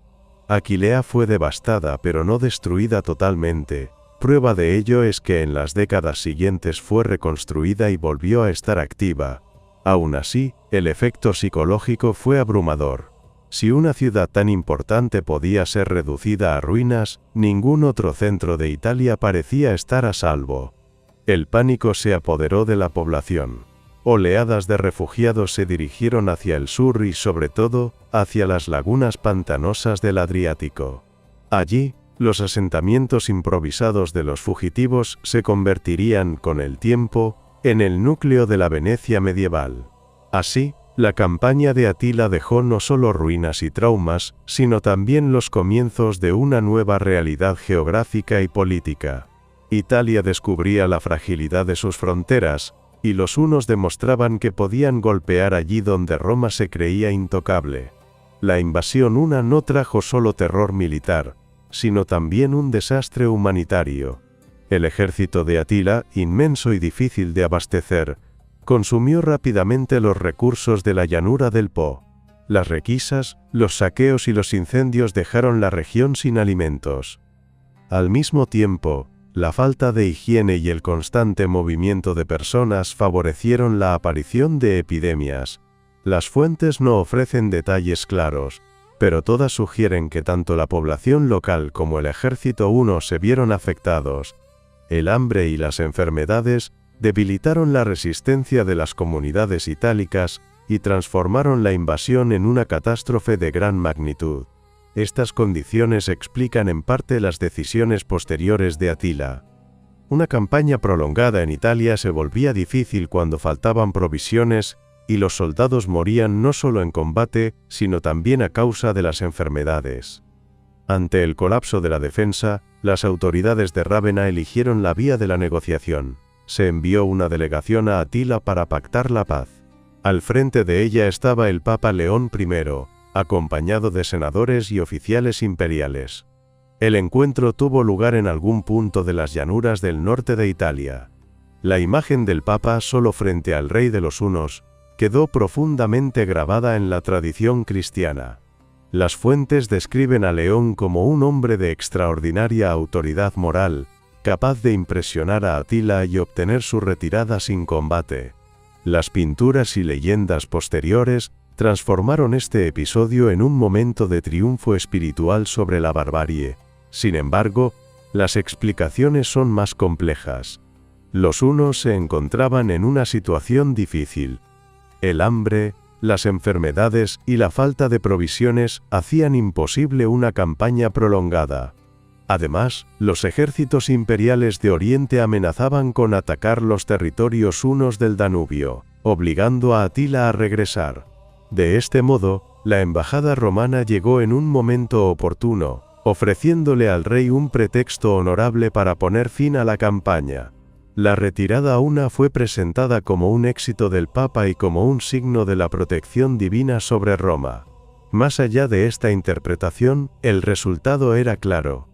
Aquilea fue devastada pero no destruida totalmente. Prueba de ello es que en las décadas siguientes fue reconstruida y volvió a estar activa. Aún así, el efecto psicológico fue abrumador. Si una ciudad tan importante podía ser reducida a ruinas, ningún otro centro de Italia parecía estar a salvo. El pánico se apoderó de la población. Oleadas de refugiados se dirigieron hacia el sur y sobre todo, hacia las lagunas pantanosas del Adriático. Allí, los asentamientos improvisados de los fugitivos se convertirían, con el tiempo, en el núcleo de la Venecia medieval. Así, la campaña de Atila dejó no solo ruinas y traumas, sino también los comienzos de una nueva realidad geográfica y política. Italia descubría la fragilidad de sus fronteras, y los hunos demostraban que podían golpear allí donde Roma se creía intocable. La invasión huna no trajo solo terror militar, sino también un desastre humanitario. El ejército de Atila, inmenso y difícil de abastecer, consumió rápidamente los recursos de la llanura del Po. Las requisas, los saqueos y los incendios dejaron la región sin alimentos. Al mismo tiempo, la falta de higiene y el constante movimiento de personas favorecieron la aparición de epidemias. Las fuentes no ofrecen detalles claros, pero todas sugieren que tanto la población local como el ejército huno se vieron afectados. El hambre y las enfermedades debilitaron la resistencia de las comunidades itálicas y transformaron la invasión en una catástrofe de gran magnitud. Estas condiciones explican en parte las decisiones posteriores de Atila. Una campaña prolongada en Italia se volvía difícil cuando faltaban provisiones y los soldados morían no solo en combate, sino también a causa de las enfermedades. Ante el colapso de la defensa, las autoridades de Rávena eligieron la vía de la negociación. Se envió una delegación a Atila para pactar la paz. Al frente de ella estaba el Papa León I, acompañado de senadores y oficiales imperiales. El encuentro tuvo lugar en algún punto de las llanuras del norte de Italia. La imagen del Papa solo frente al rey de los hunos quedó profundamente grabada en la tradición cristiana. Las fuentes describen a León como un hombre de extraordinaria autoridad moral, capaz de impresionar a Atila y obtener su retirada sin combate. Las pinturas y leyendas posteriores transformaron este episodio en un momento de triunfo espiritual sobre la barbarie. Sin embargo, las explicaciones son más complejas. Los hunos se encontraban en una situación difícil. El hambre, las enfermedades y la falta de provisiones hacían imposible una campaña prolongada. Además, los ejércitos imperiales de Oriente amenazaban con atacar los territorios hunos del Danubio, obligando a Atila a regresar. De este modo, la embajada romana llegó en un momento oportuno, ofreciéndole al rey un pretexto honorable para poner fin a la campaña. La retirada una fue presentada como un éxito del Papa y como un signo de la protección divina sobre Roma. Más allá de esta interpretación, el resultado era claro.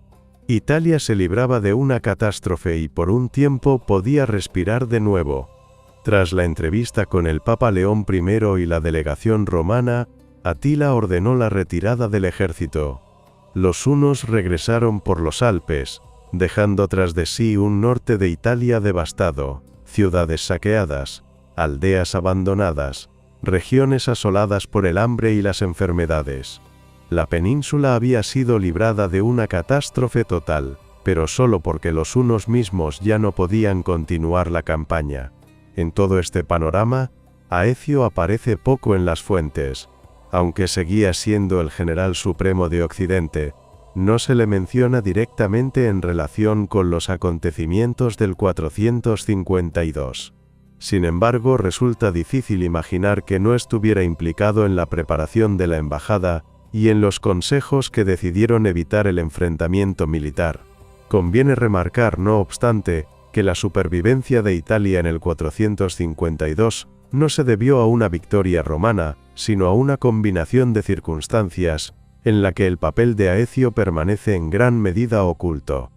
Italia se libraba de una catástrofe y por un tiempo podía respirar de nuevo. Tras la entrevista con el Papa León I y la delegación romana, Atila ordenó la retirada del ejército. Los hunos regresaron por los Alpes, dejando tras de sí un norte de Italia devastado, ciudades saqueadas, aldeas abandonadas, regiones asoladas por el hambre y las enfermedades. La península había sido librada de una catástrofe total, pero solo porque los hunos mismos ya no podían continuar la campaña. En todo este panorama, Aecio aparece poco en las fuentes. Aunque seguía siendo el general supremo de Occidente, no se le menciona directamente en relación con los acontecimientos del 452. Sin embargo, resulta difícil imaginar que no estuviera implicado en la preparación de la embajada y en los consejos que decidieron evitar el enfrentamiento militar. Conviene remarcar, no obstante, que la supervivencia de Italia en el 452 no se debió a una victoria romana, sino a una combinación de circunstancias, en la que el papel de Aecio permanece en gran medida oculto.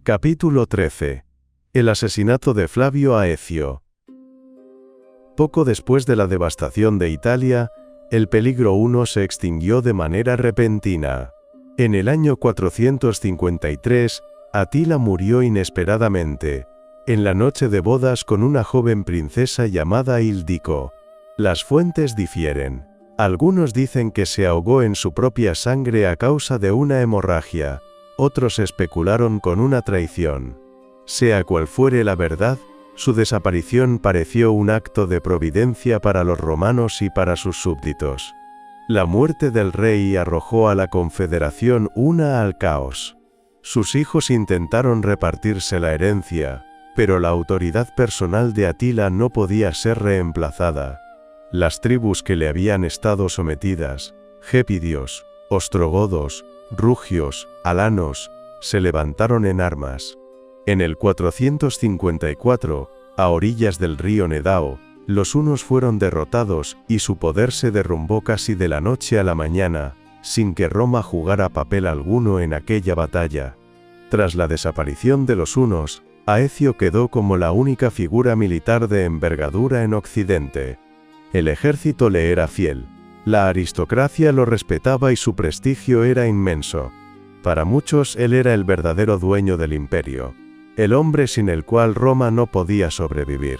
Capítulo 13. El asesinato de Flavio Aecio. Poco después de la devastación de Italia, el peligro huno se extinguió de manera repentina. En el año 453, Atila murió inesperadamente, en la noche de bodas con una joven princesa llamada Ildico. Las fuentes difieren. Algunos dicen que se ahogó en su propia sangre a causa de una hemorragia, otros especularon con una traición. Sea cual fuere la verdad, su desaparición pareció un acto de providencia para los romanos y para sus súbditos. La muerte del rey arrojó a la confederación una al caos. Sus hijos intentaron repartirse la herencia, pero la autoridad personal de Atila no podía ser reemplazada. Las tribus que le habían estado sometidas, gépidios, ostrogodos, rugios, alanos, se levantaron en armas. En el 454, a orillas del río Nedao, los hunos fueron derrotados y su poder se derrumbó casi de la noche a la mañana, sin que Roma jugara papel alguno en aquella batalla. Tras la desaparición de los hunos, Aecio quedó como la única figura militar de envergadura en Occidente. El ejército le era fiel, la aristocracia lo respetaba y su prestigio era inmenso. Para muchos él era el verdadero dueño del imperio, el hombre sin el cual Roma no podía sobrevivir.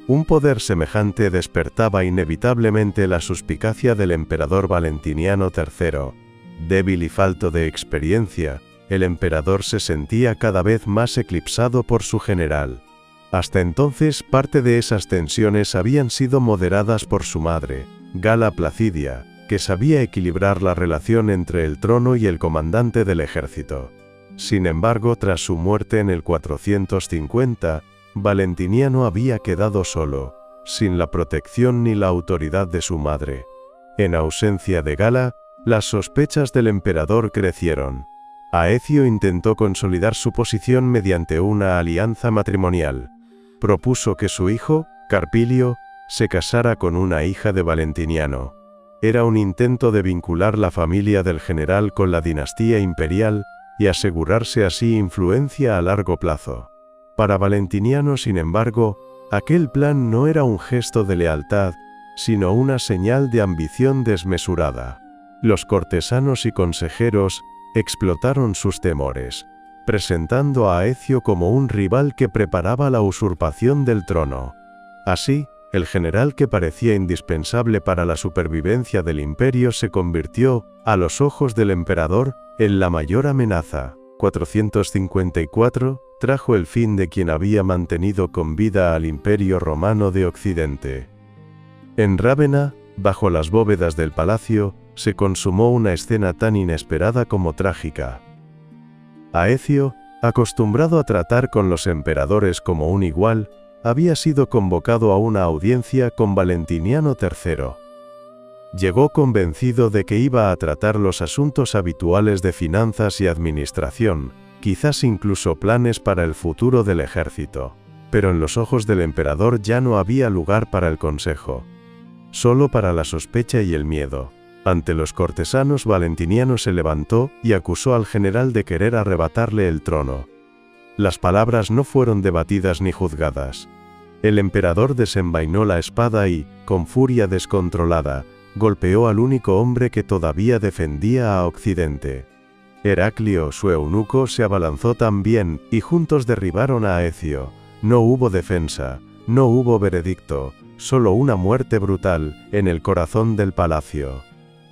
Un poder semejante despertaba inevitablemente la suspicacia del emperador Valentiniano III. Débil y falto de experiencia, el emperador se sentía cada vez más eclipsado por su general. Hasta entonces, parte de esas tensiones habían sido moderadas por su madre, Gala Placidia, que sabía equilibrar la relación entre el trono y el comandante del ejército. Sin embargo, tras su muerte en el 450, Valentiniano había quedado solo, sin la protección ni la autoridad de su madre. En ausencia de Gala, las sospechas del emperador crecieron. Aecio intentó consolidar su posición mediante una alianza matrimonial. Propuso que su hijo, Carpilio, se casara con una hija de Valentiniano. Era un intento de vincular la familia del general con la dinastía imperial y asegurarse así influencia a largo plazo. Para Valentiniano, sin embargo, aquel plan no era un gesto de lealtad, sino una señal de ambición desmesurada. Los cortesanos y consejeros explotaron sus temores, presentando a Aecio como un rival que preparaba la usurpación del trono. Así, el general que parecía indispensable para la supervivencia del imperio se convirtió, a los ojos del emperador, en la mayor amenaza. 454 trajo el fin de quien había mantenido con vida al imperio romano de Occidente. En Rávena, bajo las bóvedas del palacio, se consumó una escena tan inesperada como trágica. Aecio, acostumbrado a tratar con los emperadores como un igual, había sido convocado a una audiencia con Valentiniano III. Llegó convencido de que iba a tratar los asuntos habituales de finanzas y administración, quizás incluso planes para el futuro del ejército. Pero en los ojos del emperador ya no había lugar para el consejo, solo para la sospecha y el miedo. Ante los cortesanos, Valentiniano se levantó y acusó al general de querer arrebatarle el trono. Las palabras no fueron debatidas ni juzgadas. El emperador desenvainó la espada y, con furia descontrolada, golpeó al único hombre que todavía defendía a Occidente. Heraclio, su eunuco, se abalanzó también, y juntos derribaron a Aecio. No hubo defensa, no hubo veredicto, solo una muerte brutal, en el corazón del palacio.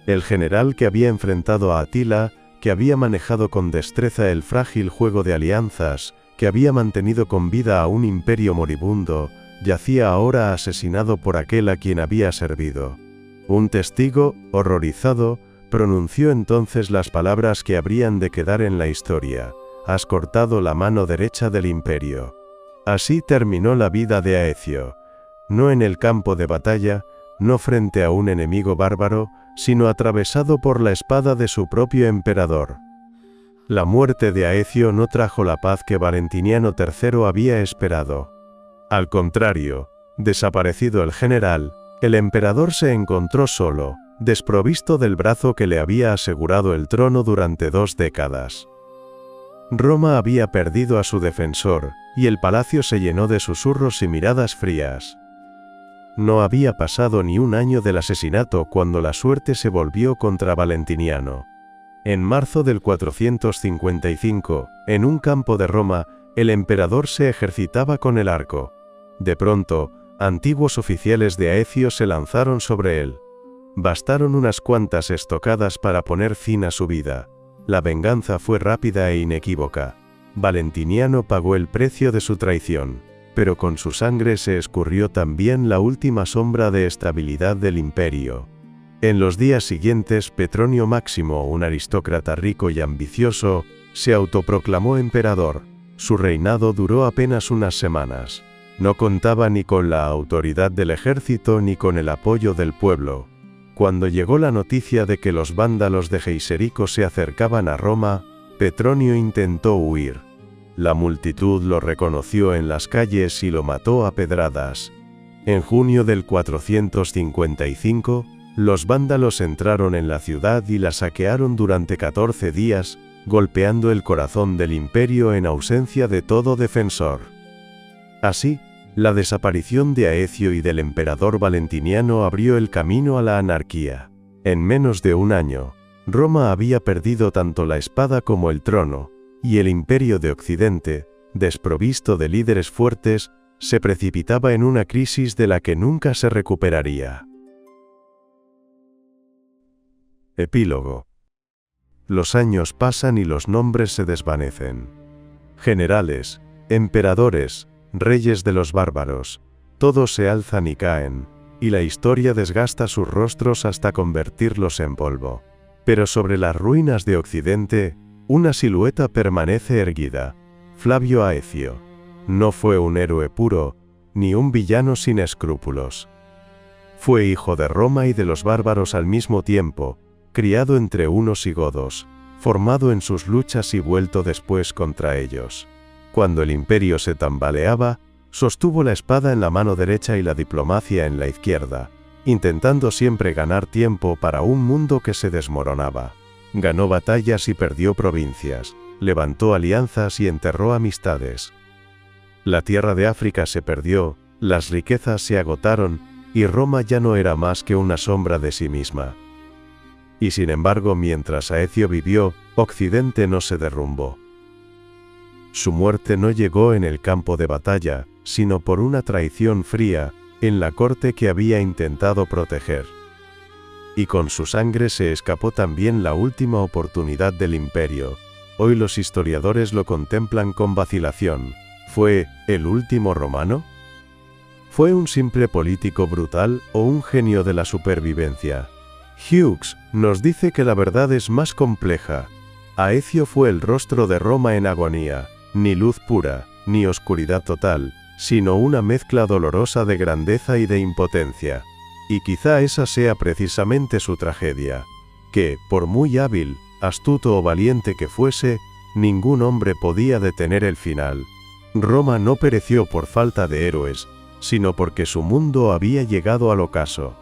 El general que había enfrentado a Atila, que había manejado con destreza el frágil juego de alianzas, que había mantenido con vida a un imperio moribundo, yacía ahora asesinado por aquel a quien había servido. Un testigo, horrorizado, pronunció entonces las palabras que habrían de quedar en la historia: «Has cortado la mano derecha del imperio». Así terminó la vida de Aecio, no en el campo de batalla, no frente a un enemigo bárbaro, sino atravesado por la espada de su propio emperador. La muerte de Aecio no trajo la paz que Valentiniano III había esperado. Al contrario, desaparecido el general, el emperador se encontró solo, desprovisto del brazo que le había asegurado el trono durante 2 décadas. Roma había perdido a su defensor, y el palacio se llenó de susurros y miradas frías. No había pasado ni un año del asesinato cuando la suerte se volvió contra Valentiniano. En marzo del 455, en un campo de Roma, el emperador se ejercitaba con el arco. De pronto, antiguos oficiales de Aecio se lanzaron sobre él. Bastaron unas cuantas estocadas para poner fin a su vida. La venganza fue rápida e inequívoca. Valentiniano pagó el precio de su traición, pero con su sangre se escurrió también la última sombra de estabilidad del imperio. En los días siguientes, Petronio Máximo, un aristócrata rico y ambicioso, se autoproclamó emperador. Su reinado duró apenas unas semanas. No contaba ni con la autoridad del ejército ni con el apoyo del pueblo. Cuando llegó la noticia de que los vándalos de Geiserico se acercaban a Roma, Petronio intentó huir. La multitud lo reconoció en las calles y lo mató a pedradas. En junio del 455, los vándalos entraron en la ciudad y la saquearon durante 14 días, golpeando el corazón del imperio en ausencia de todo defensor. Así, la desaparición de Aecio y del emperador Valentiniano abrió el camino a la anarquía. En menos de un año, Roma había perdido tanto la espada como el trono, y el imperio de Occidente, desprovisto de líderes fuertes, se precipitaba en una crisis de la que nunca se recuperaría. Epílogo. Los años pasan y los nombres se desvanecen. Generales, emperadores, reyes de los bárbaros, todos se alzan y caen, y la historia desgasta sus rostros hasta convertirlos en polvo. Pero sobre las ruinas de Occidente, una silueta permanece erguida: Flavio Aecio. No fue un héroe puro, ni un villano sin escrúpulos. Fue hijo de Roma y de los bárbaros al mismo tiempo, criado entre hunos y godos, formado en sus luchas y vuelto después contra ellos. Cuando el imperio se tambaleaba, sostuvo la espada en la mano derecha y la diplomacia en la izquierda, intentando siempre ganar tiempo para un mundo que se desmoronaba. Ganó batallas y perdió provincias, levantó alianzas y enterró amistades. La tierra de África se perdió, las riquezas se agotaron, y Roma ya no era más que una sombra de sí misma. Y sin embargo, mientras Aecio vivió, Occidente no se derrumbó. Su muerte no llegó en el campo de batalla, sino por una traición fría, en la corte que había intentado proteger. Y con su sangre se escapó también la última oportunidad del imperio. Hoy los historiadores lo contemplan con vacilación. ¿Fue el último romano? ¿Fue un simple político brutal o un genio de la supervivencia? Hughes nos dice que la verdad es más compleja. Aecio fue el rostro de Roma en agonía, ni luz pura, ni oscuridad total, sino una mezcla dolorosa de grandeza y de impotencia. Y quizá esa sea precisamente su tragedia, que, por muy hábil, astuto o valiente que fuese, ningún hombre podía detener el final. Roma no pereció por falta de héroes, sino porque su mundo había llegado al ocaso.